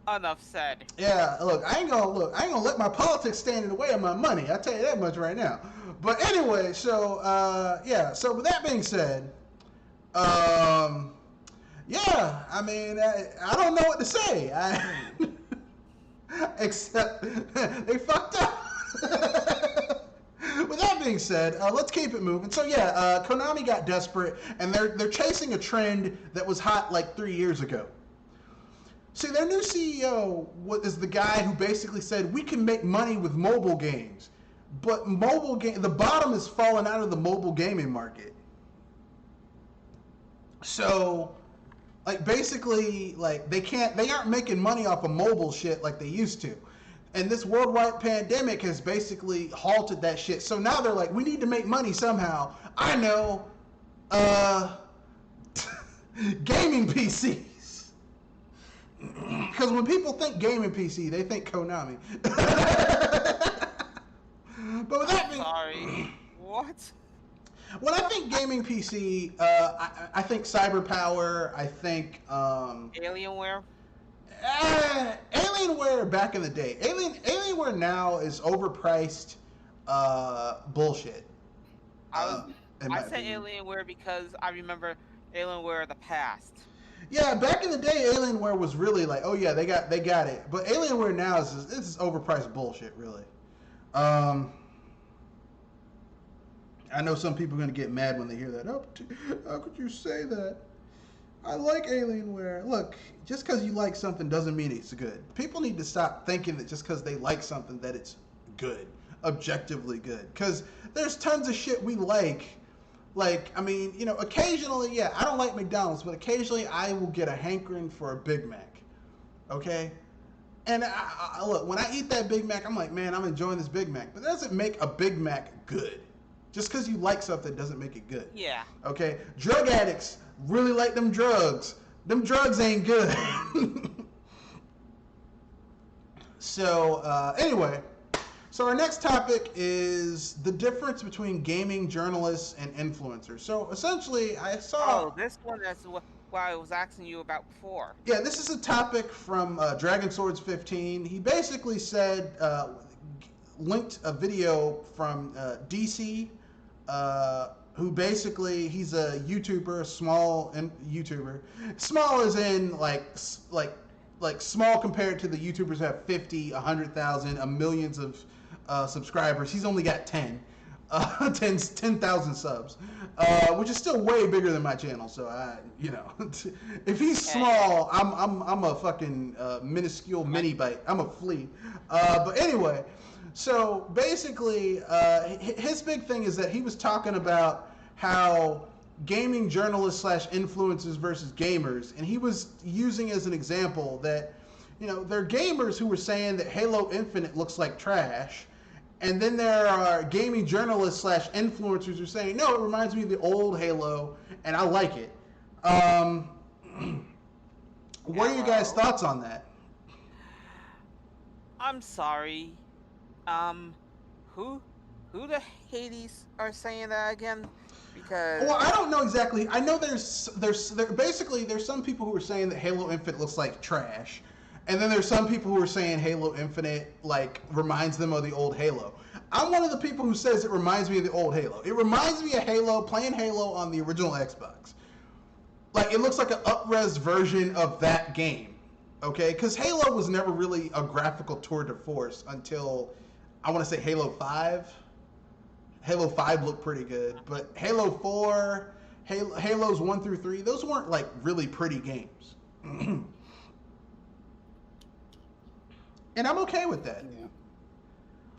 Enough said. Yeah, look, I ain't gonna let my politics stand in the way of my money. I'll tell you that much right now. But anyway, so with that being said, yeah, I mean, I don't know what to say. Except they fucked up. With that being said, let's keep it moving. So yeah, Konami got desperate, and they're chasing a trend that was hot like 3 years ago. See, their new CEO is the guy who basically said we can make money with mobile games, but the bottom is falling out of the mobile gaming market. So, like basically, like they aren't making money off of mobile shit like they used to. And this worldwide pandemic has basically halted that shit. So now they're like, we need to make money somehow. I know, gaming PCs. Because when people think gaming PC, they think Konami. But with that being, sorry, what? When I think gaming PC, I think CyberPower. I think Alienware. Alienware back in the day. Alienware now is overpriced bullshit. I said Alienware because I remember Alienware of the past. Yeah, back in the day, Alienware was really like, oh yeah, they got it. But Alienware now is overpriced bullshit, really. I know some people are going to get mad when they hear that. Oh, how could you say that? I like Alienware. Look, just because you like something doesn't mean it's good. People need to stop thinking that just because they like something that it's good, objectively good. Because there's tons of shit we like. Like, I mean, you know, occasionally, yeah, I don't like McDonald's, but occasionally I will get a hankering for a Big Mac. Okay? And look, when I eat that Big Mac, I'm like, man, I'm enjoying this Big Mac. But that doesn't make a Big Mac good. Just because you like something doesn't make it good. Yeah. Okay? Drug addicts really like them drugs. Them drugs ain't good. So, anyway. So our next topic is the difference between gaming journalists and influencers. So essentially, I saw... Oh, this one is what I was asking you about before. Yeah, this is a topic from Dragon Swords 15. He basically said, linked a video from DC, who basically, he's a YouTuber, small YouTuber. Small as in, like small compared to the YouTubers who have 50, 100,000, millions of subscribers. He's only got 10,000 subs, which is still way bigger than my channel. So if he's small, I'm a fucking minuscule mini bite. I'm a flea. But anyway, so basically, his big thing is that he was talking about how gaming journalists / influencers versus gamers, and he was using as an example that, you know, there are gamers who were saying that Halo Infinite looks like trash, and then there are gaming journalists / influencers who are saying, no, it reminds me of the old Halo, and I like it. What are your guys' thoughts on that? I'm sorry. Who the Hades are saying that again? Because... Well, I don't know exactly. I know there's some people who are saying that Halo Infinite looks like trash, and then there's some people who are saying Halo Infinite like reminds them of the old Halo. I'm one of the people who says it reminds me of the old Halo. It reminds me of Halo, playing Halo on the original Xbox. Like, it looks like an up-res version of that game, okay? Because Halo was never really a graphical tour de force until, I want to say, Halo 5. Halo 5 looked pretty good, but Halo 4, Halos 1 through 3, those weren't, like, really pretty games. And I'm okay with that. Yeah.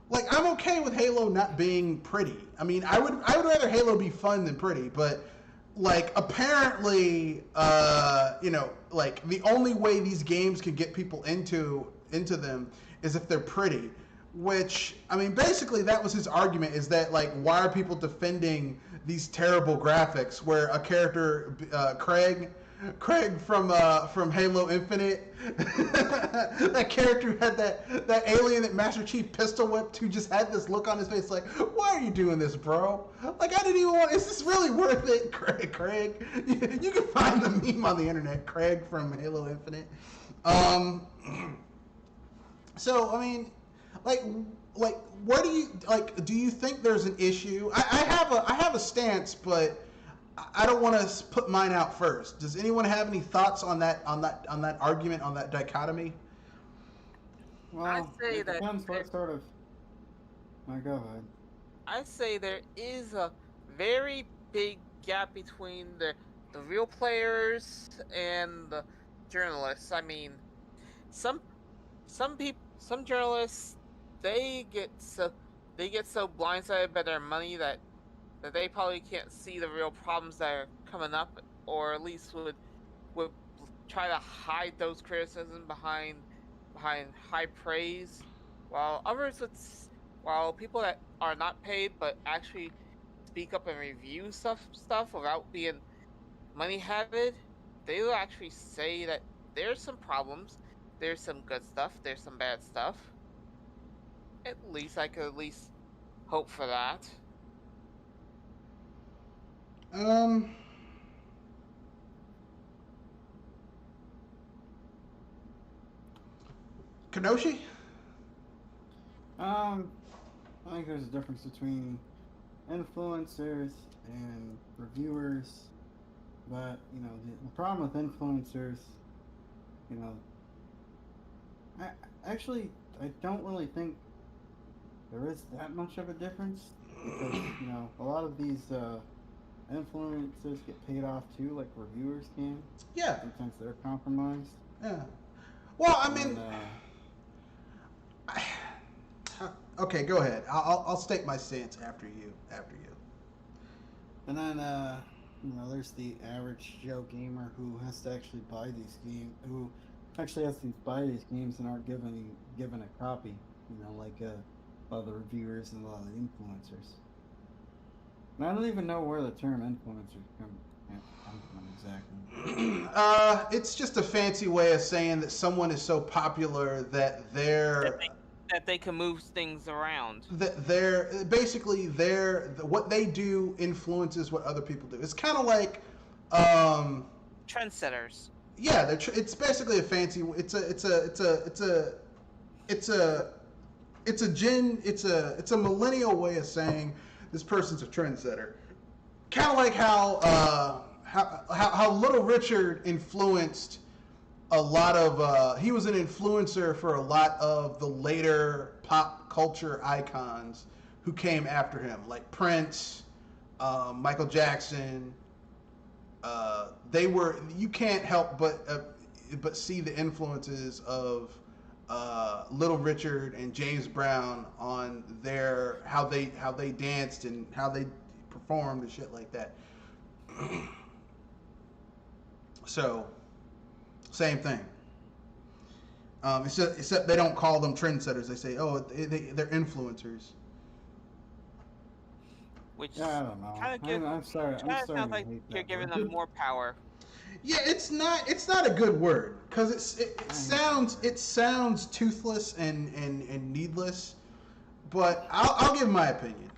Like, I'm okay with Halo not being pretty. I mean, I would rather Halo be fun than pretty, but, like, apparently, like, the only way these games can get people into them is if they're pretty. Which, I mean, basically that was his argument, is that, like, why are people defending these terrible graphics where a character, Craig from Halo Infinite, that character had that alien that Master Chief pistol whipped, who just had this look on his face like, why are you doing this, bro? Like, I didn't even want, is this really worth it, Craig? You can find the meme on the internet, Craig from Halo Infinite. So, I mean... Like, where do you think there's an issue? I have a stance, but I don't want to put mine out first. Does anyone have any thoughts on that argument, on that dichotomy? Well, I say that depends what sort of... go ahead. I say there is a very big gap between the real players and the journalists. I mean, some journalists, they get so blindsided by their money that they probably can't see the real problems that are coming up, or at least would try to hide those criticisms behind high praise, while people that are not paid but actually speak up and review stuff without being money-headed, they will actually say that there's some problems, there's some good stuff, there's some bad stuff. At least I could hope for that. Kenoshi? I think there's a difference between influencers and reviewers, but, you know, the problem with influencers, you know, I don't really think there is that much of a difference. because a lot of these influencers get paid off too, like reviewers can. Yeah. Sometimes they're compromised. Yeah. Well, I mean, okay, go ahead. I'll state my stance after you. And then there's the average Joe gamer who has to actually buy these games, who actually has to buy these games and aren't given a copy. Like a lot of the reviewers and a lot of the influencers. And I don't even know where the term influencers come from exactly. It's just a fancy way of saying that someone is so popular that that they can move things around. That what they do influences what other people do. It's kind of like trendsetters. Yeah, it's basically a fancy. It's a millennial way of saying this person's a trendsetter. Kind of like how Little Richard influenced a lot of he was an influencer for a lot of the later pop culture icons who came after him, like Prince, Michael Jackson. You can't help but see the influences of Little Richard and James Brown on how they danced and how they performed and shit like that. So, same thing. Except they don't call them trendsetters. They say, "Oh, they're influencers." Which I don't know. I'm sorry. Sounds like you're giving them more power. Yeah, it's not a good word because it sounds toothless and needless. But I'll give my opinion.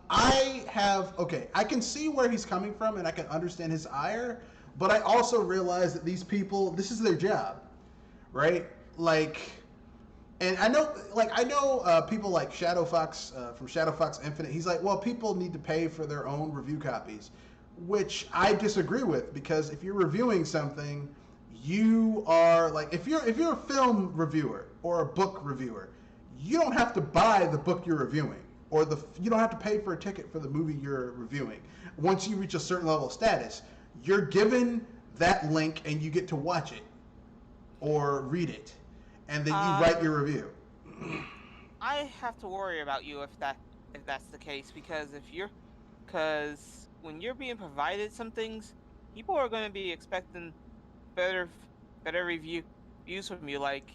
I can see where he's coming from and I can understand his ire, but I also realize that these people, this is their job, right? Like, and I know people like Shadow Fox from Shadow Fox Infinite. He's like, well, people need to pay for their own review copies, which I disagree with, because if you're reviewing something, you are like, if you're a film reviewer or a book reviewer, you don't have to buy the book you're reviewing, or you don't have to pay for a ticket for the movie you're reviewing. Once you reach a certain level of status, you're given that link and you get to watch it or read it, and then you write your review. I have to worry about you if that's the case, because when you're being provided some things, people are going to be expecting better reviews from you, like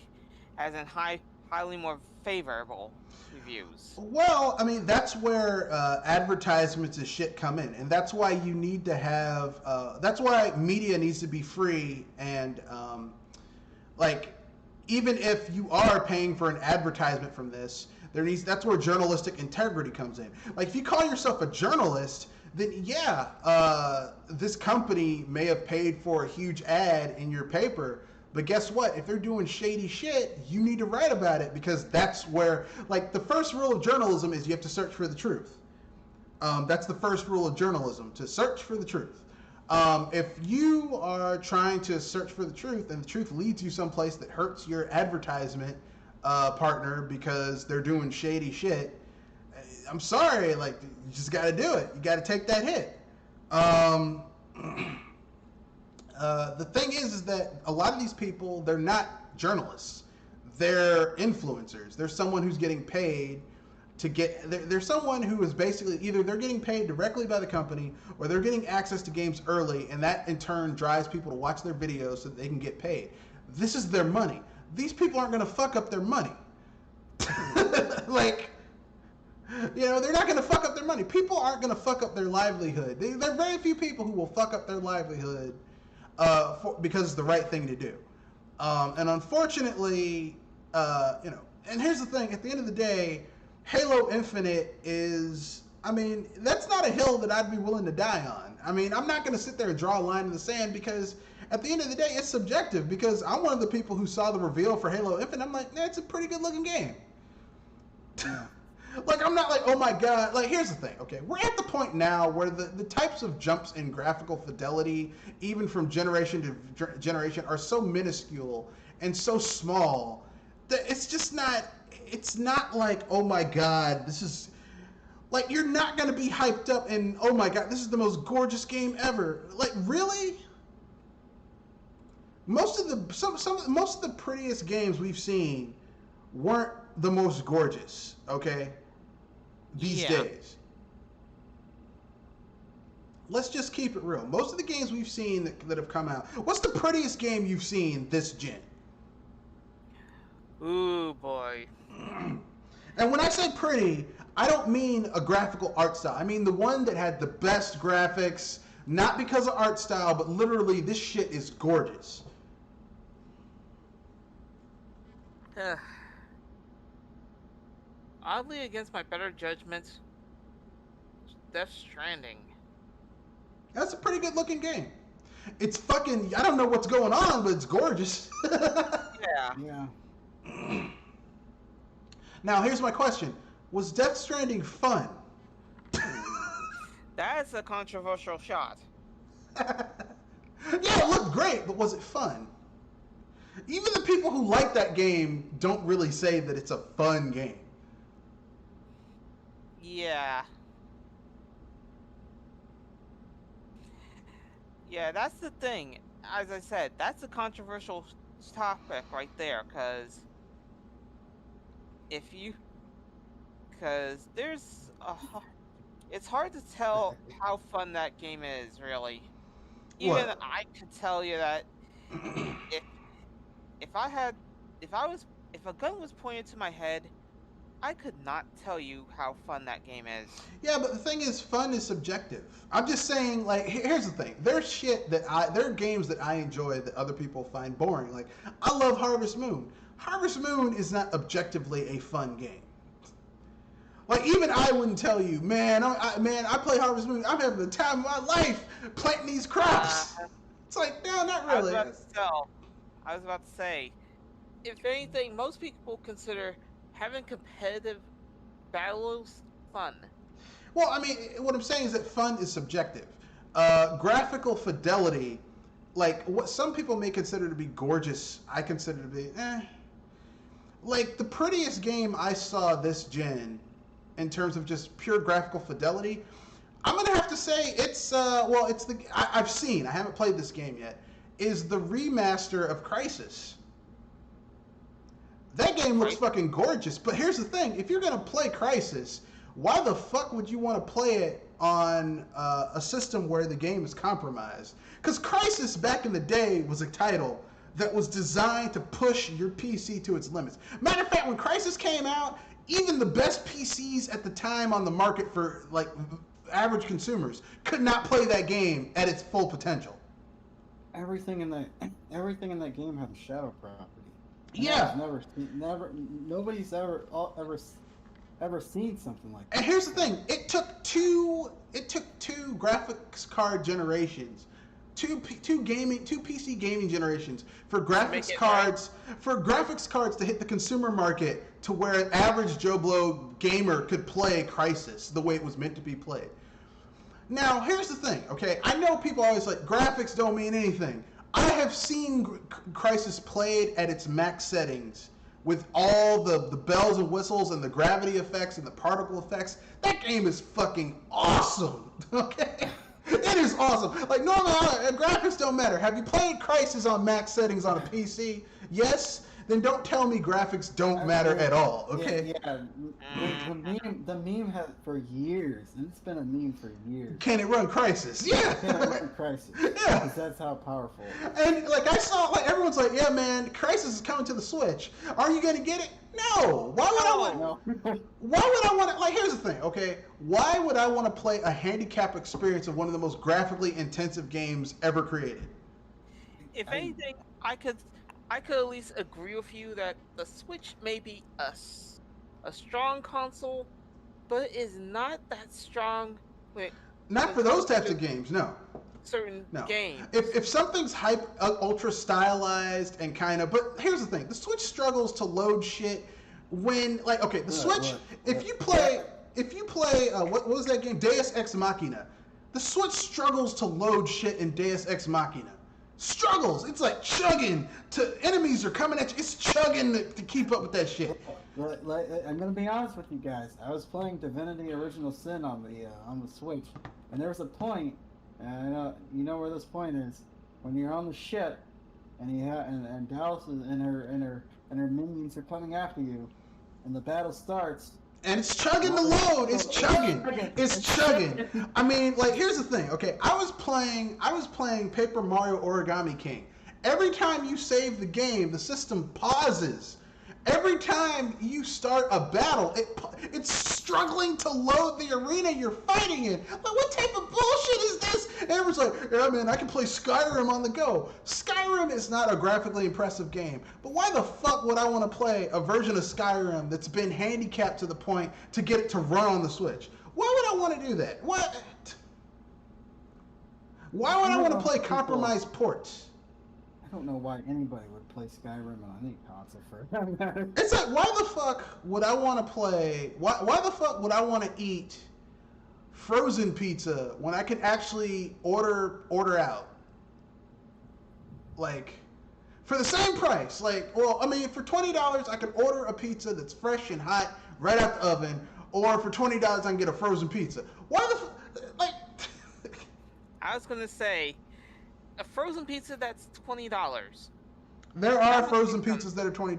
as in highly more favorable reviews. Well, I mean, that's where advertisements and shit come in, and that's why you need to have. That's why media needs to be free, and even if you are paying for an advertisement from this, that's where journalistic integrity comes in. Like, if you call yourself a journalist, then this company may have paid for a huge ad in your paper, but guess what? If they're doing shady shit, you need to write about it, because that's where, like, the first rule of journalism is you have to search for the truth. That's the first rule of journalism, to search for the truth. If you are trying to search for the truth and the truth leads you someplace that hurts your advertisement partner because they're doing shady shit, I'm sorry, like, you just got to do it. You got to take that hit. The thing is that a lot of these people, they're not journalists. They're influencers. They're someone who's getting paid to they're someone who is basically either they're getting paid directly by the company or they're getting access to games early, and that in turn drives people to watch their videos so that they can get paid. This is their money. These people aren't going to fuck up their money. Like, they're not going to fuck up their money. People aren't going to fuck up their livelihood. There are very few people who will fuck up their livelihood because it's the right thing to do. And unfortunately, and here's the thing, at the end of the day, Halo Infinite is, that's not a hill that I'd be willing to die on. I'm not going to sit there and draw a line in the sand, because at the end of the day, it's subjective, because I'm one of the people who saw the reveal for Halo Infinite. I'm like, it's a pretty good looking game. Yeah. Like, I'm not like, oh my god. Like, here's the thing, okay? We're at the point now where the types of jumps in graphical fidelity, even from generation to generation, are so minuscule and so small that it's just not, it's not like, oh my god, this is, Like, you're not going to be hyped up and, oh my god, this is the most gorgeous game ever. Like, really? Most of the prettiest games we've seen weren't the most gorgeous, okay? These days. Let's just keep it real. Most of the games we've seen that have come out, what's the prettiest game you've seen this gen? Ooh, boy. And when I say pretty, I don't mean a graphical art style. I mean the one that had the best graphics, not because of art style, but literally this shit is gorgeous. Oddly against my better judgment, Death Stranding. That's a pretty good looking game. It's fucking, I don't know what's going on, but it's gorgeous. Yeah. Now, here's my question. Was Death Stranding fun? That's a controversial shot. Yeah, it looked great, but was it fun? Even the people who like that game don't really say that it's a fun game. Yeah. Yeah, that's the thing. As I said, that's a controversial topic right there, because there's it's hard to tell how fun that game is, really. Even I could tell you that if a gun was pointed to my head, I could not tell you how fun that game is. Yeah, but the thing is, fun is subjective. I'm just saying, like, here's the thing. There are games that I enjoy that other people find boring. Like, I love Harvest Moon. Harvest Moon is not objectively a fun game. Like, even I wouldn't tell you, man, I play Harvest Moon. I'm having the time of my life planting these crops. It's like, no, not really. I was about to say, if anything, most people consider having competitive battles fun. Well, I mean, what I'm saying is that fun is subjective. Graphical fidelity, like what some people may consider to be gorgeous, I consider to be Like the prettiest game I saw this gen, in terms of just pure graphical fidelity, I'm gonna have to say it's I've seen. I haven't played this game yet. Is the remaster of Crysis. That game looks fucking gorgeous, but here's the thing. If you're going to play Crysis, why the fuck would you want to play it on a system where the game is compromised? Because Crysis back in the day was a title that was designed to push your PC to its limits. Matter of fact, when Crysis came out, even the best PCs at the time on the market for like average consumers could not play that game at its full potential. Everything in that game had a shadow property. Yeah. Nobody's ever seen something like that. And here's the thing: it took two graphics card generations, two PC gaming generations for graphics cards to hit the consumer market to where an average Joe Blow gamer could play Crysis the way it was meant to be played. Now, here's the thing, okay? I know people always like graphics don't mean anything. I have seen Crysis played at its max settings with all the bells and whistles and the gravity effects and the particle effects. That game is fucking awesome, okay? It is awesome. Like, normally, graphics don't matter. Have you played Crysis on max settings on a PC? Yes? Then don't tell me graphics don't matter at all, okay? Yeah. The meme has for years, and it's been a meme for years. Can it run Crysis? Yeah. Can it run Crysis? Yeah. Because that's how powerful it is. And like I saw, like everyone's like, yeah, man, Crysis is coming to the Switch. Are you gonna get it? No. Why would I want? Why would I want to? Like, here's the thing, okay? Why would I want to play a handicap experience of one of the most graphically intensive games ever created? If anything, I could at least agree with you that the Switch may be a strong console, but it is not that strong. Not for those types of games, no. Certain games. If something's ultra stylized and kind of, but here's the thing: the Switch struggles to load shit when, like, okay, the Switch. If you play, what was that game? Deus Ex Machina. The Switch struggles to load shit in Deus Ex Machina. Struggles. It's like chugging. Enemies are coming at you. It's chugging to keep up with that shit. I'm gonna be honest with you guys. I was playing Divinity: Original Sin on the Switch, and there was a point, and you know where this point is, when you're on the ship, and and Dallas and her minions are coming after you, and the battle starts. And it's chugging the load. It's chugging. It's chugging. I mean, like, here's the thing. Okay, I was playing Paper Mario Origami King. Every time you save the game, the system pauses. Every time you start a battle, it's struggling to load the arena you're fighting in. Like, what type of bullshit is this? And everyone's like, yeah, man, I can play Skyrim on the go. Skyrim is not a graphically impressive game, but why the fuck would I want to play a version of Skyrim that's been handicapped to the point to get it to run on the Switch? Why would I want to do that? What? Why would I want to play compromised ports? I don't know why anybody would play Skyrim on any console for that matter. It's like, why the fuck would I want to play? Why the fuck would I want to eat frozen pizza when I can actually order out? Like, for the same price. Like, well, I mean, for $20, I can order a pizza that's fresh and hot right out the oven, or for $20, I can get a frozen pizza. Why the like? I was gonna say, a frozen pizza that's $20. There are frozen pizzas that are $20,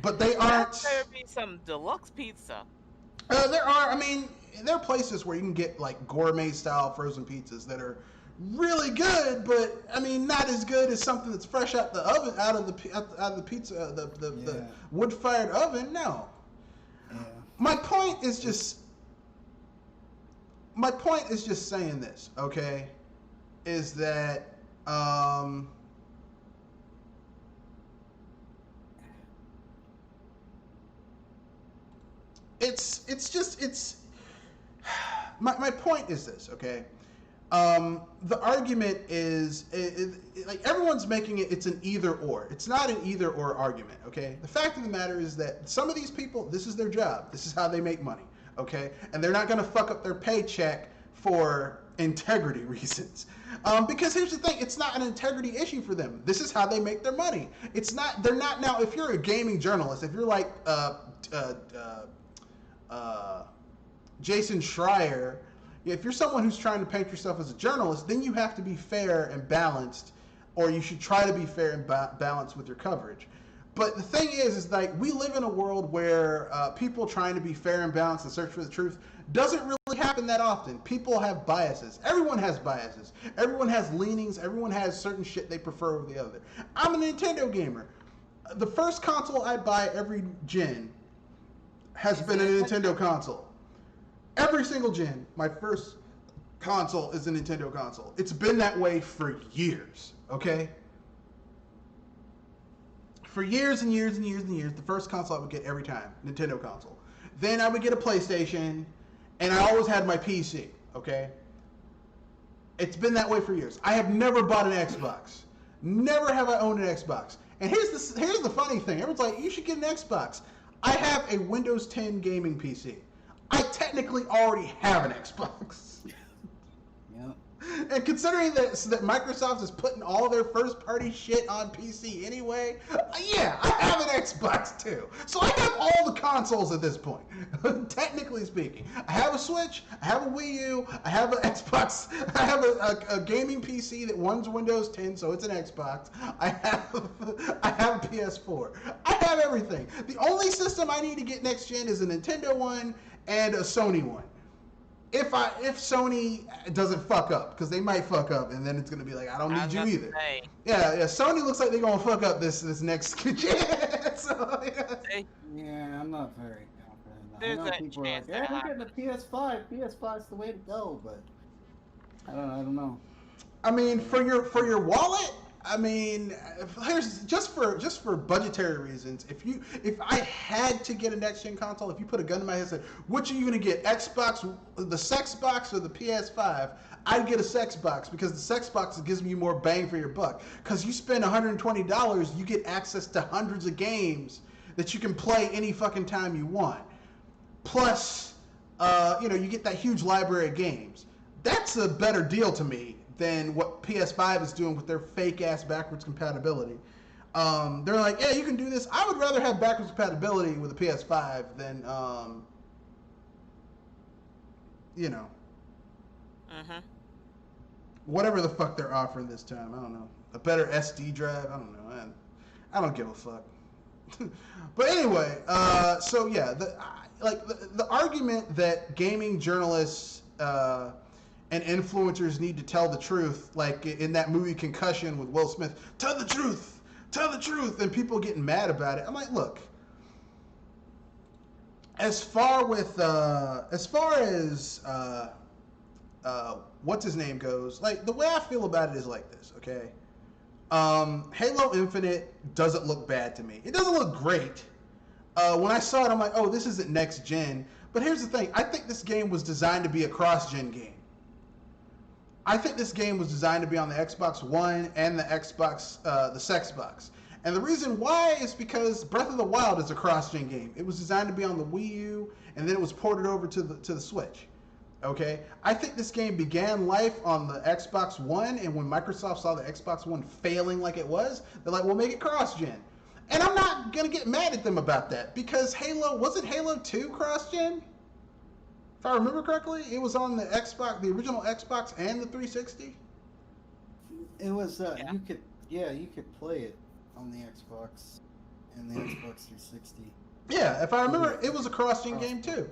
but they aren't. There be some deluxe pizza. There are. I mean, there are places where you can get like gourmet style frozen pizzas that are really good, but I mean, not as good as something that's fresh out the oven, out of the pizza, the wood fired oven. No. Yeah. My point is just saying this. Okay, is that my point is this, okay? The argument is like everyone's making it's an either or. It's not an either or argument, okay? The fact of the matter is that some of these people, this is their job. This is how they make money, okay? And they're not going to fuck up their paycheck for integrity reasons. Because here's the thing, it's not an integrity issue for them. This is how they make their money. They're not now, if you're a gaming journalist, if you're like Jason Schreier, if you're someone who's trying to paint yourself as a journalist, then you have to be fair and balanced, or you should try to be fair and balanced with your coverage. But the thing is like, we live in a world where people trying to be fair and balanced and search for the truth doesn't really happen that often. People have biases. Everyone has biases. Everyone has leanings. Everyone has certain shit they prefer over the other. I'm a Nintendo gamer. The first console I buy every gen has been a Nintendo console. Every single gen, my first console is a Nintendo console. It's been that way for years, okay? For years and years and years and years, the first console I would get every time, Nintendo console. Then I would get a PlayStation, and I always had my PC, okay? It's been that way for years. I have never bought an Xbox. Never have I owned an Xbox. And here's the funny thing. Everyone's like, you should get an Xbox. I have a Windows 10 gaming PC. I technically already have an Xbox. Yep. And considering that Microsoft is putting all their first-party shit on PC anyway, yeah, I have an Xbox too. So I have all the consoles at this point, technically speaking. I have a Switch, I have a Wii U, I have an Xbox, I have a gaming PC that runs Windows 10, so it's an Xbox. I have a PS4. I have everything. The only system I need to get next gen is a Nintendo one and a Sony one. If Sony doesn't fuck up, because they might fuck up, and then it's gonna be like, I don't need you either. Yeah. Sony looks like they're gonna fuck up this next gen. So, yeah, I'm not very confident. I know people are like, yeah, we're getting the PS5. PS5's the way to go, but I don't know. I mean, for your wallet, I mean, here's just for budgetary reasons. If I had to get a next gen console, if you put a gun to my head and said, which are you gonna get, Xbox, the Sexbox or the PS5? I'd get a Sexbox, because the Sexbox gives me more bang for your buck. Because you spend $120, you get access to hundreds of games that you can play any fucking time you want. Plus, you get that huge library of games. That's a better deal to me than what PS5 is doing with their fake ass backwards compatibility. They're like, yeah, you can do this. I would rather have backwards compatibility with a PS5 than, you know, whatever the fuck they're offering this time. I don't know. A better SD drive. I don't know. I don't give a fuck. But anyway, so yeah, the argument that gaming journalists and influencers need to tell the truth, like in that movie Concussion with Will Smith, tell the truth, and people getting mad about it. I'm like, look, as far as what's his name goes, like the way I feel about it is like this, okay? Halo Infinite doesn't look bad to me. It doesn't look great. When I saw it, I'm like, oh, this isn't next gen. But here's the thing. I think this game was designed to be a cross-gen game. I think this game was designed to be on the Xbox One and the Xbox, the Sexbox. And the reason why is because Breath of the Wild is a cross-gen game. It was designed to be on the Wii U, and then it was ported over to the Switch. Okay, I think this game began life on the Xbox One, and when Microsoft saw the Xbox One failing like it was, they're like, we'll make it cross-gen. And I'm not going to get mad at them about that, because wasn't Halo 2 cross-gen? If I remember correctly, it was on the Xbox, the original Xbox and the 360? It was, you could play it on the Xbox and the Xbox 360. Yeah, if I remember, it was a cross-gen game too.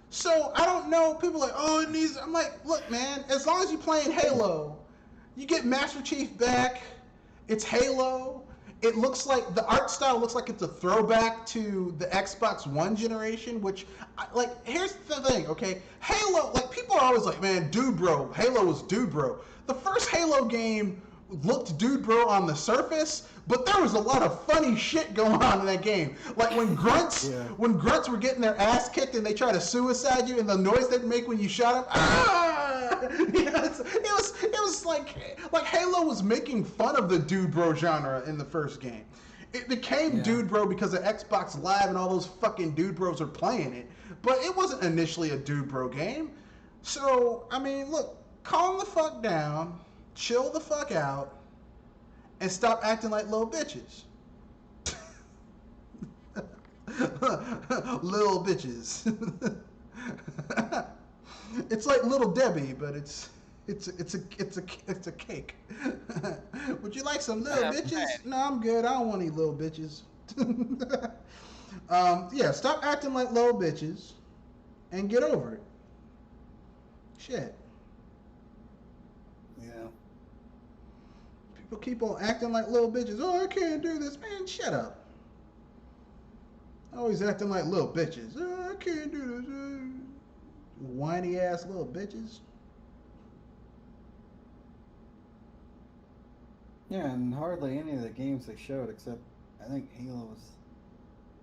So, I don't know, people are like, oh, it needs... I'm like, look, man, as long as you're playing Halo, you get Master Chief back, it's Halo, it looks like... The art style looks like it's a throwback to the Xbox One generation, which, here's the thing, okay? Halo, people are always like, man, dude bro, Halo was dude bro. The first Halo game looked dude bro on the surface, but there was a lot of funny shit going on in that game. Like when grunts were getting their ass kicked and they try to suicide you, and the noise they'd make when you shot them. Ah! You know, it was like Halo was making fun of the dude bro genre in the first game. It became dude bro because of Xbox Live and all those fucking dude bros are playing it. But it wasn't initially a dude bro game. So, I mean, look, calm the fuck down, chill the fuck out, and stop acting like little bitches. Little bitches. It's like Little Debbie, but it's a cake. Would you like some little bitches? No, I'm good. I don't want any little bitches. Stop acting like little bitches and get over it. Shit. Yeah. People keep on acting like little bitches. Oh, I can't do this. Man, shut up. Always acting like little bitches. Oh, I can't do this. Whiny ass little bitches. Yeah, and hardly any of the games they showed, except I think Halo was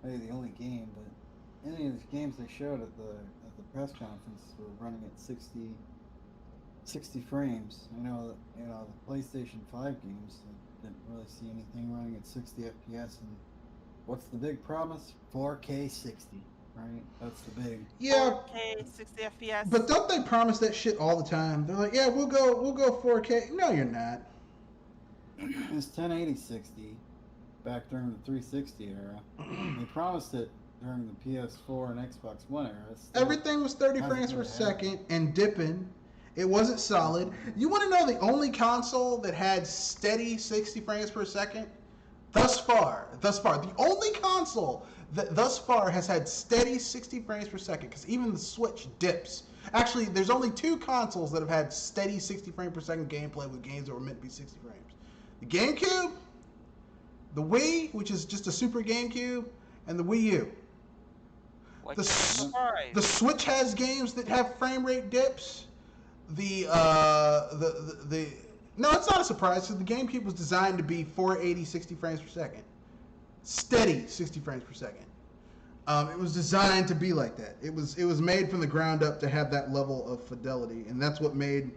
maybe the only game, but any of the games they showed at the press conference were running at 60 frames. You know, the PlayStation 5 games, I didn't really see anything running at 60 FPS. And what's the big promise? 4K 60, right? That's the big. Yeah. 4K 60 FPS. But don't they promise that shit all the time? They're like, yeah, we'll go 4K. No, you're not. It's 1080 60 back during the 360 era. They promised it during the PS4 and Xbox One era. Everything was 30 frames per second and dipping. It wasn't solid. You want to know the only console that had steady 60 frames per second? Thus far, the only console that thus far has had steady 60 frames per second, because even the Switch dips. Actually, there's only two consoles that have had steady 60 frames per second gameplay with games that were meant to be 60 frames. The GameCube, the Wii, which is just a Super GameCube, and the Wii U. The Switch has games that have frame rate dips. No, it's not a surprise, because the GameCube was designed to be 480 60 frames per second. Steady 60 frames per second. It was designed to be like that. It was made from the ground up to have that level of fidelity, and that's what made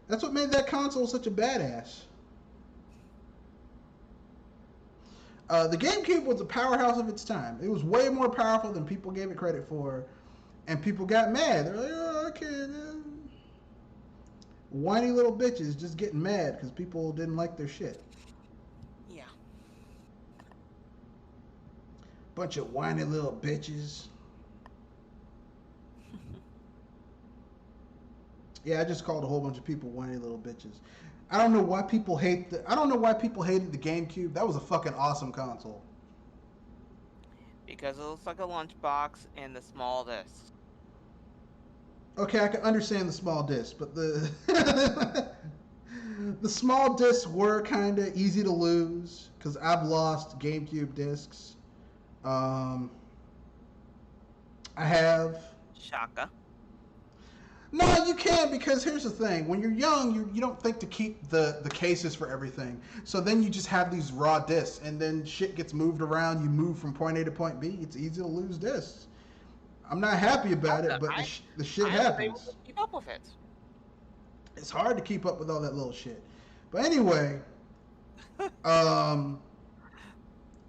that console such a badass. The GameCube was a powerhouse of its time. It was way more powerful than people gave it credit for, and people got mad. They're like, oh, I can't. Whiny little bitches just getting mad because people didn't like their shit. Yeah. Bunch of whiny little bitches. Yeah, I just called a whole bunch of people whiny little bitches. I don't know why people hated the GameCube. That was a fucking awesome console. Because it looks like a lunchbox and the small discs. Okay, I can understand the small discs, but the the small discs were kind of easy to lose because I've lost GameCube discs. I have. Shaka. No, you can, because here's the thing. When you're young, you don't think to keep the cases for everything. So then you just have these raw discs, and then shit gets moved around. You move from point A to point B. It's easy to lose discs. I'm not happy about it, but the shit happens. I was able to keep up with it. It's hard to keep up with all that little shit. But anyway,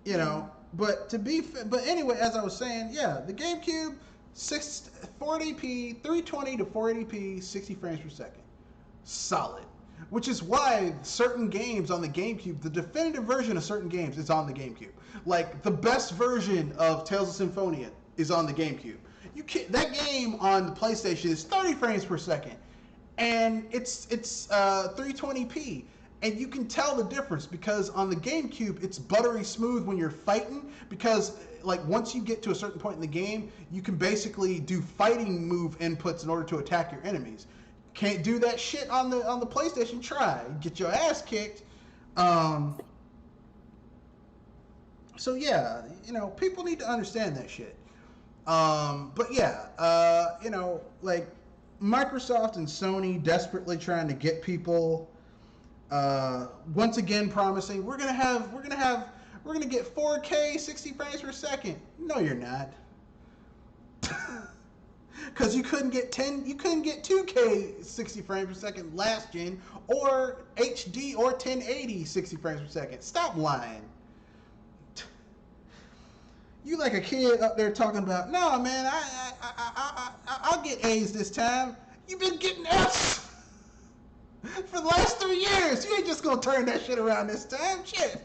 you know, but anyway, as I was saying, yeah, the GameCube, 480p, 320 to 480p, 60 frames per second. Solid. Which is why certain games on the GameCube, the definitive version of certain games is on the GameCube. Like, the best version of Tales of Symphonia is on the GameCube. That game on the PlayStation is 30 frames per second. And it's 320p. And you can tell the difference because on the GameCube, it's buttery smooth when you're fighting because, like, once you get to a certain point in the game, you can basically do fighting move inputs in order to attack your enemies. Can't do that shit on the PlayStation. Try. Get your ass kicked. So, yeah, you know, people need to understand that shit. But, yeah, you know, like, Microsoft and Sony desperately trying to get people... once again promising we're gonna get 4K 60 frames per second. No, you're not. Because you couldn't get 2K 60 frames per second last gen, or HD or 1080 60 frames per second. Stop lying. You like a kid up there talking about, no man, I'll get A's this time. You've been getting F's for the last 3 years. You ain't just gonna turn that shit around this time. Shit.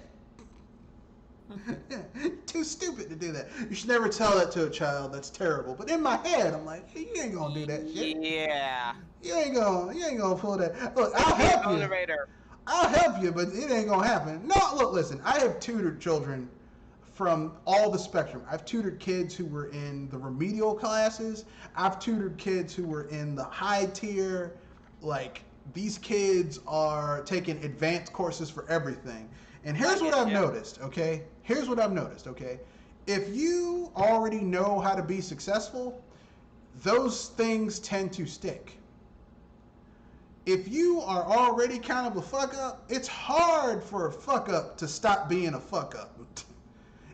Too stupid to do that. You should never tell that to a child. That's terrible. But in my head, I'm like, hey, you ain't gonna do that shit. Yeah. You ain't gonna pull that. Look, I'll help you. I'll help you, but it ain't gonna happen. No, look, listen. I have tutored children from all the spectrum. I've tutored kids who were in the remedial classes. I've tutored kids who were in the high tier, like. These kids are taking advanced courses for everything. And here's what I've noticed, okay? Here's what I've noticed, okay? If you already know how to be successful, those things tend to stick. If you are already kind of a fuck up, it's hard for a fuck up to stop being a fuck up.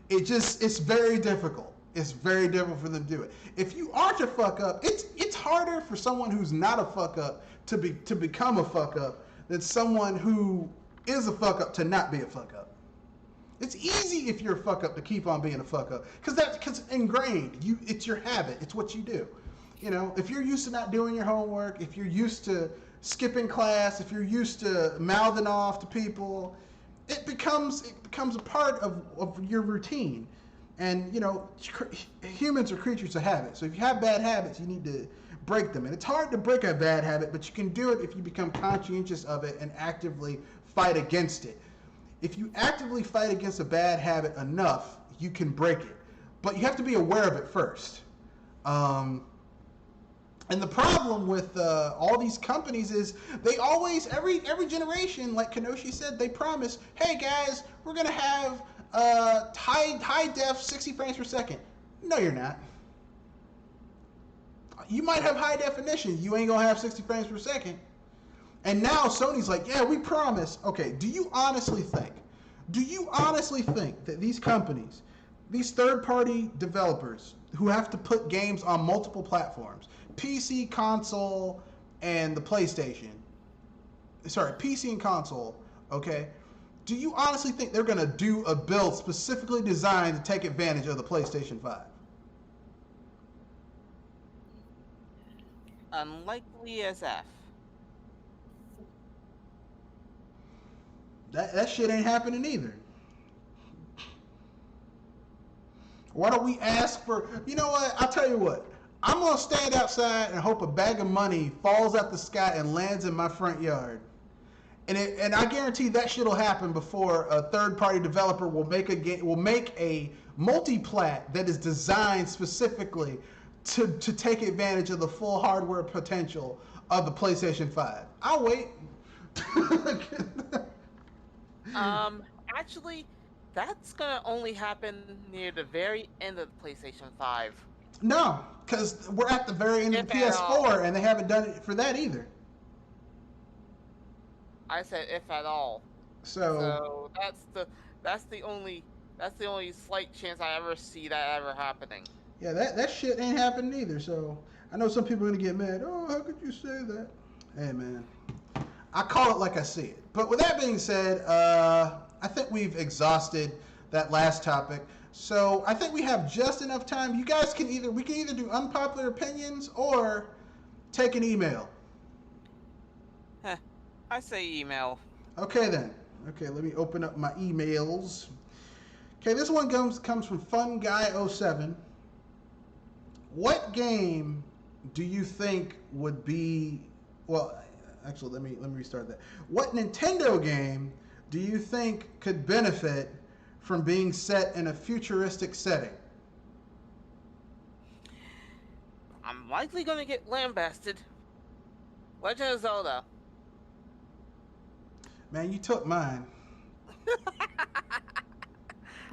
It's very difficult. It's very difficult for them to do it. If you aren't a fuck up, it's harder for someone who's not a fuck up to become a fuck up than someone who is a fuck up to not be a fuck up. It's easy if you're a fuck up to keep on being a fuck up because it's ingrained. It's your habit. It's what you do. You know, if you're used to not doing your homework, if you're used to skipping class, if you're used to mouthing off to people, it becomes a part of your routine. And, you know, humans are creatures of habit. So if you have bad habits, you need to break them. And it's hard to break a bad habit, but you can do it if you become conscientious of it and actively fight against it. If you actively fight against a bad habit enough, you can break it. But you have to be aware of it first. And the problem with all these companies is they always, every generation, like Kenoshi said, they promise, hey guys, we're going to have high def 60 frames per second. No, you're not. You might have high definition. You ain't going to have 60 frames per second. And now Sony's like, yeah, we promise. Okay, do you honestly think that these companies, these third-party developers who have to put games on multiple platforms, PC, console, and the PlayStation, PC and console, okay, do you honestly think they're going to do a build specifically designed to take advantage of the PlayStation 5? Unlikely as F. That shit ain't happening either. Why don't we ask for? You know what? I'll tell you what. I'm gonna stand outside and hope a bag of money falls out the sky and lands in my front yard. And I guarantee that shit'll happen before a third-party developer will make a game, will make a multi-plat that is designed specifically to take advantage of the full hardware potential of the PlayStation 5. I'll wait. Actually, that's gonna only happen near the very end of the PlayStation 5. No, because we're at the very end of the PS4, and they haven't done it for that either. I said if at all. So that's the only slight chance I ever see that ever happening. Yeah, that shit ain't happening either. So I know some people are gonna get mad. Oh, how could you say that? Hey, man, I call it like I see it. But with that being said, I think we've exhausted that last topic. So I think we have just enough time. You guys can either do unpopular opinions or take an email. I say email. Okay then. Okay, let me open up my emails. Okay, this one comes from FunGuy07. What game do you think would be? Well, actually, let me restart that. What Nintendo game do you think could benefit from being set in a futuristic setting? I'm likely gonna get lambasted. Legend of Zelda. Man, you took mine.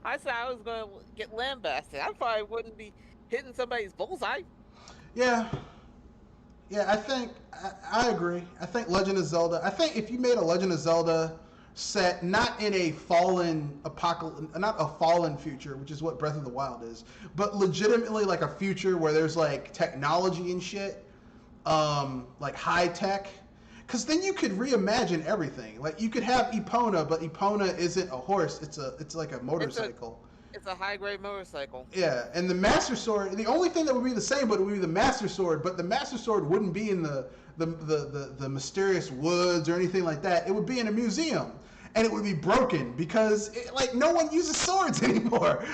I said I was gonna get lambasted. I probably wouldn't be hitting somebody's bullseye. Yeah, I think I agree. I think Legend of Zelda. I think if you made a Legend of Zelda set not in a fallen not a fallen future, which is what Breath of the Wild is, but legitimately like a future where there's like technology and shit, like high tech. Because then you could reimagine everything. Like you could have Epona, but Epona isn't a horse. It's like a motorcycle. It's a high-grade motorcycle. Yeah, and the Master Sword. The only thing that would be the same, but it would be the Master Sword. But the Master Sword wouldn't be in the mysterious woods or anything like that. It would be in a museum, and it would be broken because like no one uses swords anymore.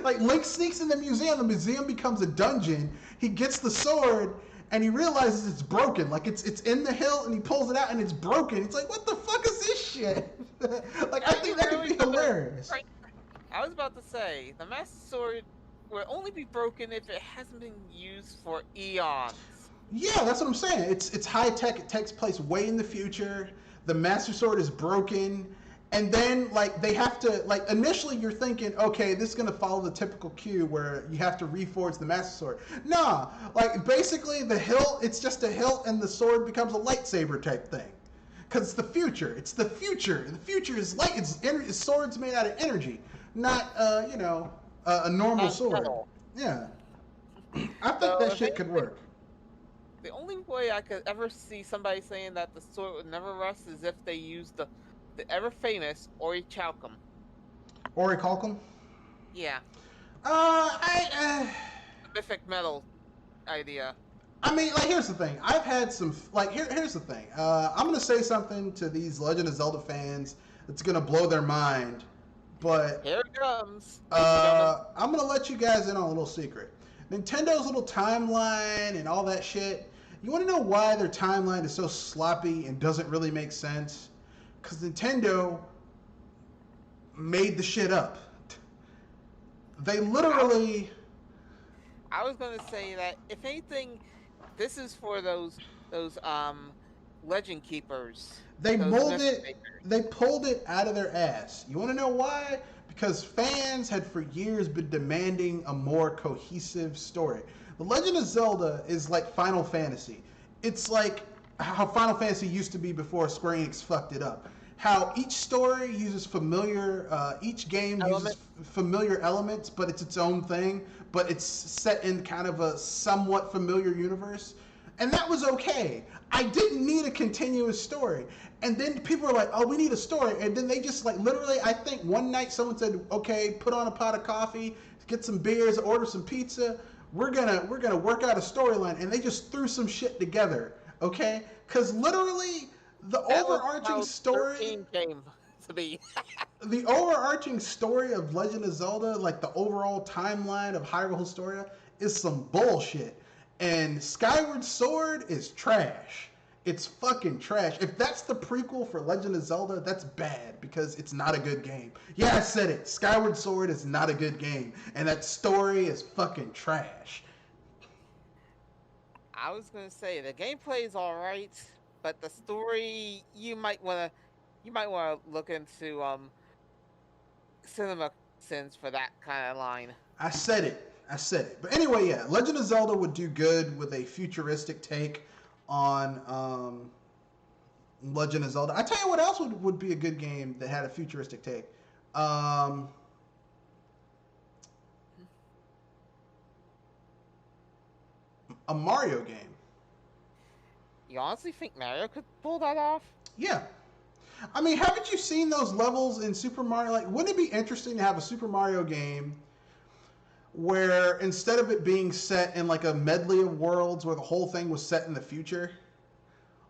Like Link sneaks in the museum becomes a dungeon. He gets the sword. And he realizes it's broken. Like it's in the hill, and he pulls it out, and it's broken. It's like, what the fuck is this shit? Like I think that could be hilarious. Right. I was about to say the Master Sword will only be broken if it hasn't been used for eons. Yeah, that's what I'm saying. It's high tech. It takes place way in the future. The Master Sword is broken. And then, like, they have to, like, initially you're thinking, okay, this is going to follow the typical cue where you have to reforge the Master Sword. Nah, like, basically the hilt, it's just a hilt and the sword becomes a lightsaber type thing. Because it's the future. It's the future. The future is light. It's swords made out of energy, not, a normal sword. Metal. Yeah. I think that shit could work. The only way I could ever see somebody saying that the sword would never rust is if they used the ever famous Orichalcum. Orichalcum? Yeah. The mythic metal idea. I mean, like, here's the thing. I've had some, like, here's the thing. I'm going to say something to these Legend of Zelda fans that's going to blow their mind, but... Here it comes. I'm going to let you guys in on a little secret. Nintendo's little timeline and all that shit, you want to know why their timeline is so sloppy and doesn't really make sense? Because Nintendo made the shit up. They literally... I was going to say that, if anything, this is for those legend keepers. They pulled it out of their ass. You want to know why? Because fans had for years been demanding a more cohesive story. The Legend of Zelda is like Final Fantasy. It's like how Final Fantasy used to be before Square Enix fucked it up. How each story uses each game uses familiar elements, but it's its own thing, but it's set in kind of a somewhat familiar universe. And that was okay. I didn't need a continuous story. And then people were like, oh, we need a story. And then they just, like, literally, I think one night someone said, okay, put on a pot of coffee, get some beers, order some pizza. We're gonna work out a storyline. And they just threw some shit together, okay? Because literally, the overarching story... to be. The overarching story of Legend of Zelda, like the overall timeline of Hyrule Historia, is some bullshit. And Skyward Sword is trash. It's fucking trash. If that's the prequel for Legend of Zelda, that's bad because it's not a good game. Yeah, I said it. Skyward Sword is not a good game. And that story is fucking trash. I was gonna say the gameplay is alright, but the story you might wanna look into Cinema Sins for that kind of line. I said it. But anyway, yeah, Legend of Zelda would do good with a futuristic take on Legend of Zelda. I tell you what else would be a good game that had a futuristic take. A Mario game. You honestly think Mario could pull that off? Yeah. I mean, haven't you seen those levels in Super Mario? Like, wouldn't it be interesting to have a Super Mario game where instead of it being set in like a medley of worlds where the whole thing was set in the future,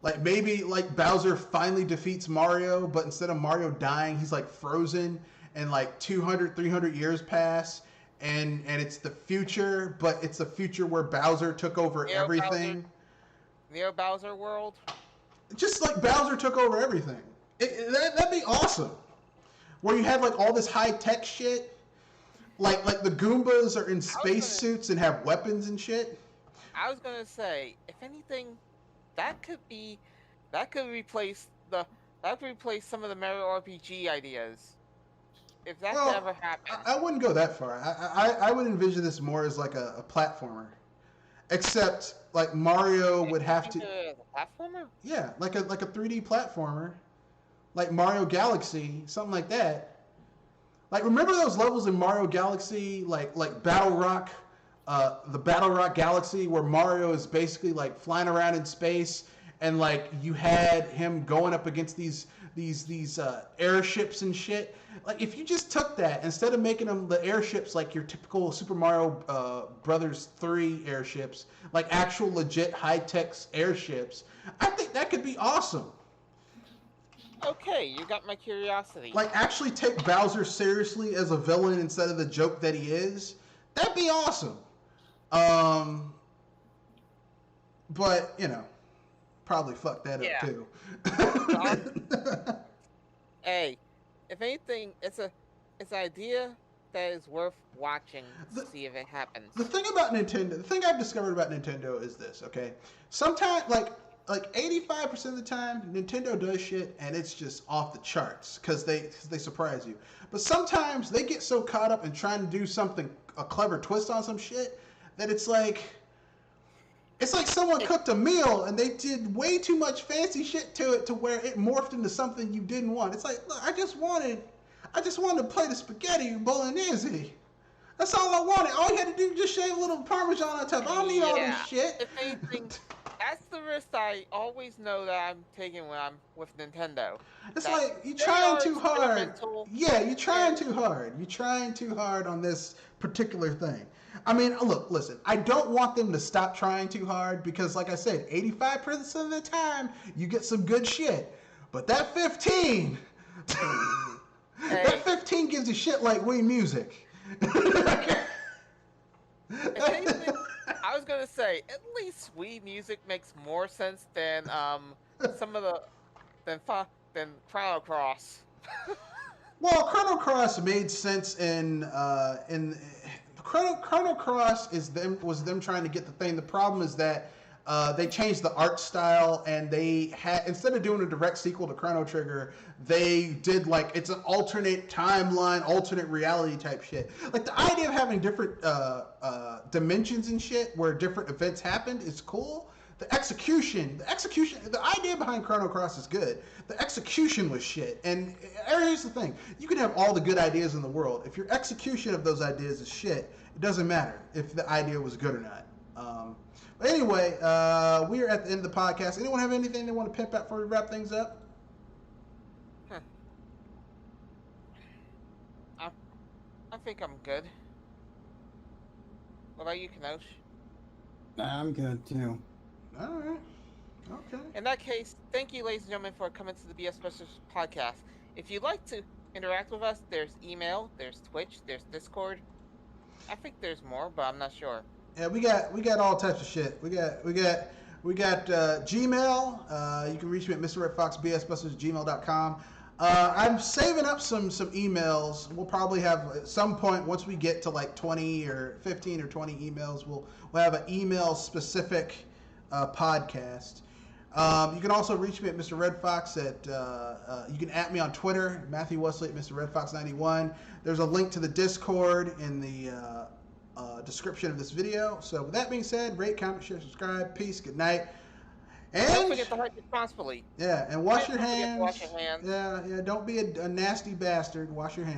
like maybe like Bowser finally defeats Mario, but instead of Mario dying, he's like frozen and like 200, 300 years pass and it's the future, but it's the future where Bowser took over everything. Neo Bowser world? Just like Bowser took over everything. That'd be awesome. Where you had like all this high tech shit. Like the Goombas are in spacesuits and have weapons and shit. I was gonna say, if anything, that could replace some of the Mario RPG ideas. If that could ever happen. I wouldn't go that far. I would envision this more as like a platformer. Except like Mario would have to a platformer? Yeah, like a 3D platformer. Like Mario Galaxy, something like that. Like, remember those levels in Mario Galaxy, like Battle Rock, the Battle Rock Galaxy, where Mario is basically like flying around in space, and like you had him going up against these airships and shit. Like, if you just took that instead of making them the airships like your typical Super Mario Brothers 3 airships, like actual legit high tech airships, I think that could be awesome. Okay, you got my curiosity. Like, actually take Bowser seriously as a villain instead of the joke that he is. That'd be awesome. But, you know, probably fuck that up too. Hey, if anything, it's an idea that is worth watching to see if it happens. The thing about Nintendo, the thing I've discovered about Nintendo is this, okay? Sometimes, like 85% of the time, Nintendo does shit and it's just off the charts because they surprise you. But sometimes they get so caught up in trying to do a clever twist on some shit that it's like someone cooked a meal and they did way too much fancy shit to it to where it morphed into something you didn't want. It's like, look, I just wanted to play the spaghetti bolognese. That's all I wanted. All you had to do was just shave a little Parmesan on top. I don't need all this shit. If anything, that's the risk I always know that I'm taking when I'm with Nintendo. It's like, you're trying too hard. Yeah, you're trying too hard. You're trying too hard on this particular thing. I mean, look, listen, I don't want them to stop trying too hard because, like I said, 85% of the time, you get some good shit. But that 15, that 15 gives you shit like Wii Music. I was gonna say, at least Wii Music makes more sense than than Chrono Cross. Well, Chrono Cross made sense in Chrono Cross was them trying to get the thing. The problem is that they changed the art style and they had, instead of doing a direct sequel to Chrono Trigger, they did like, it's an alternate timeline, alternate reality type shit. Like the idea of having different dimensions and shit where different events happened is cool. The execution, the idea behind Chrono Cross is good. The execution was shit. And here's the thing. You can have all the good ideas in the world. If your execution of those ideas is shit, it doesn't matter if the idea was good or not. But anyway, we are at the end of the podcast. Anyone have anything they want to pimp out before we wrap things up? I think I'm good. What about you, Kanosh? I'm good too. All right. Okay. In that case, thank you, ladies and gentlemen, for coming to the BS Specialist podcast. If you'd like to interact with us, there's email, there's Twitch, there's Discord. I think there's more, but I'm not sure. Yeah, we got all types of shit. We got Gmail. You can reach me at mrredfoxbsbusters@gmail.com. I'm saving up some emails. We'll probably have at some point, once we get to like 20 or 15 or 20 emails, we'll have an email specific podcast. You can also reach me at Mr. Red Fox you can @ me on Twitter, Matthew Wesley at Mr. Red Fox 91. There's a link to the Discord in the description of this video. So with that being said, rate, comment, share, subscribe. Peace. Good night. And don't forget to hype responsibly. Yeah, and wash your hands. Wash your hands. Yeah. Don't be a nasty bastard. Wash your hands.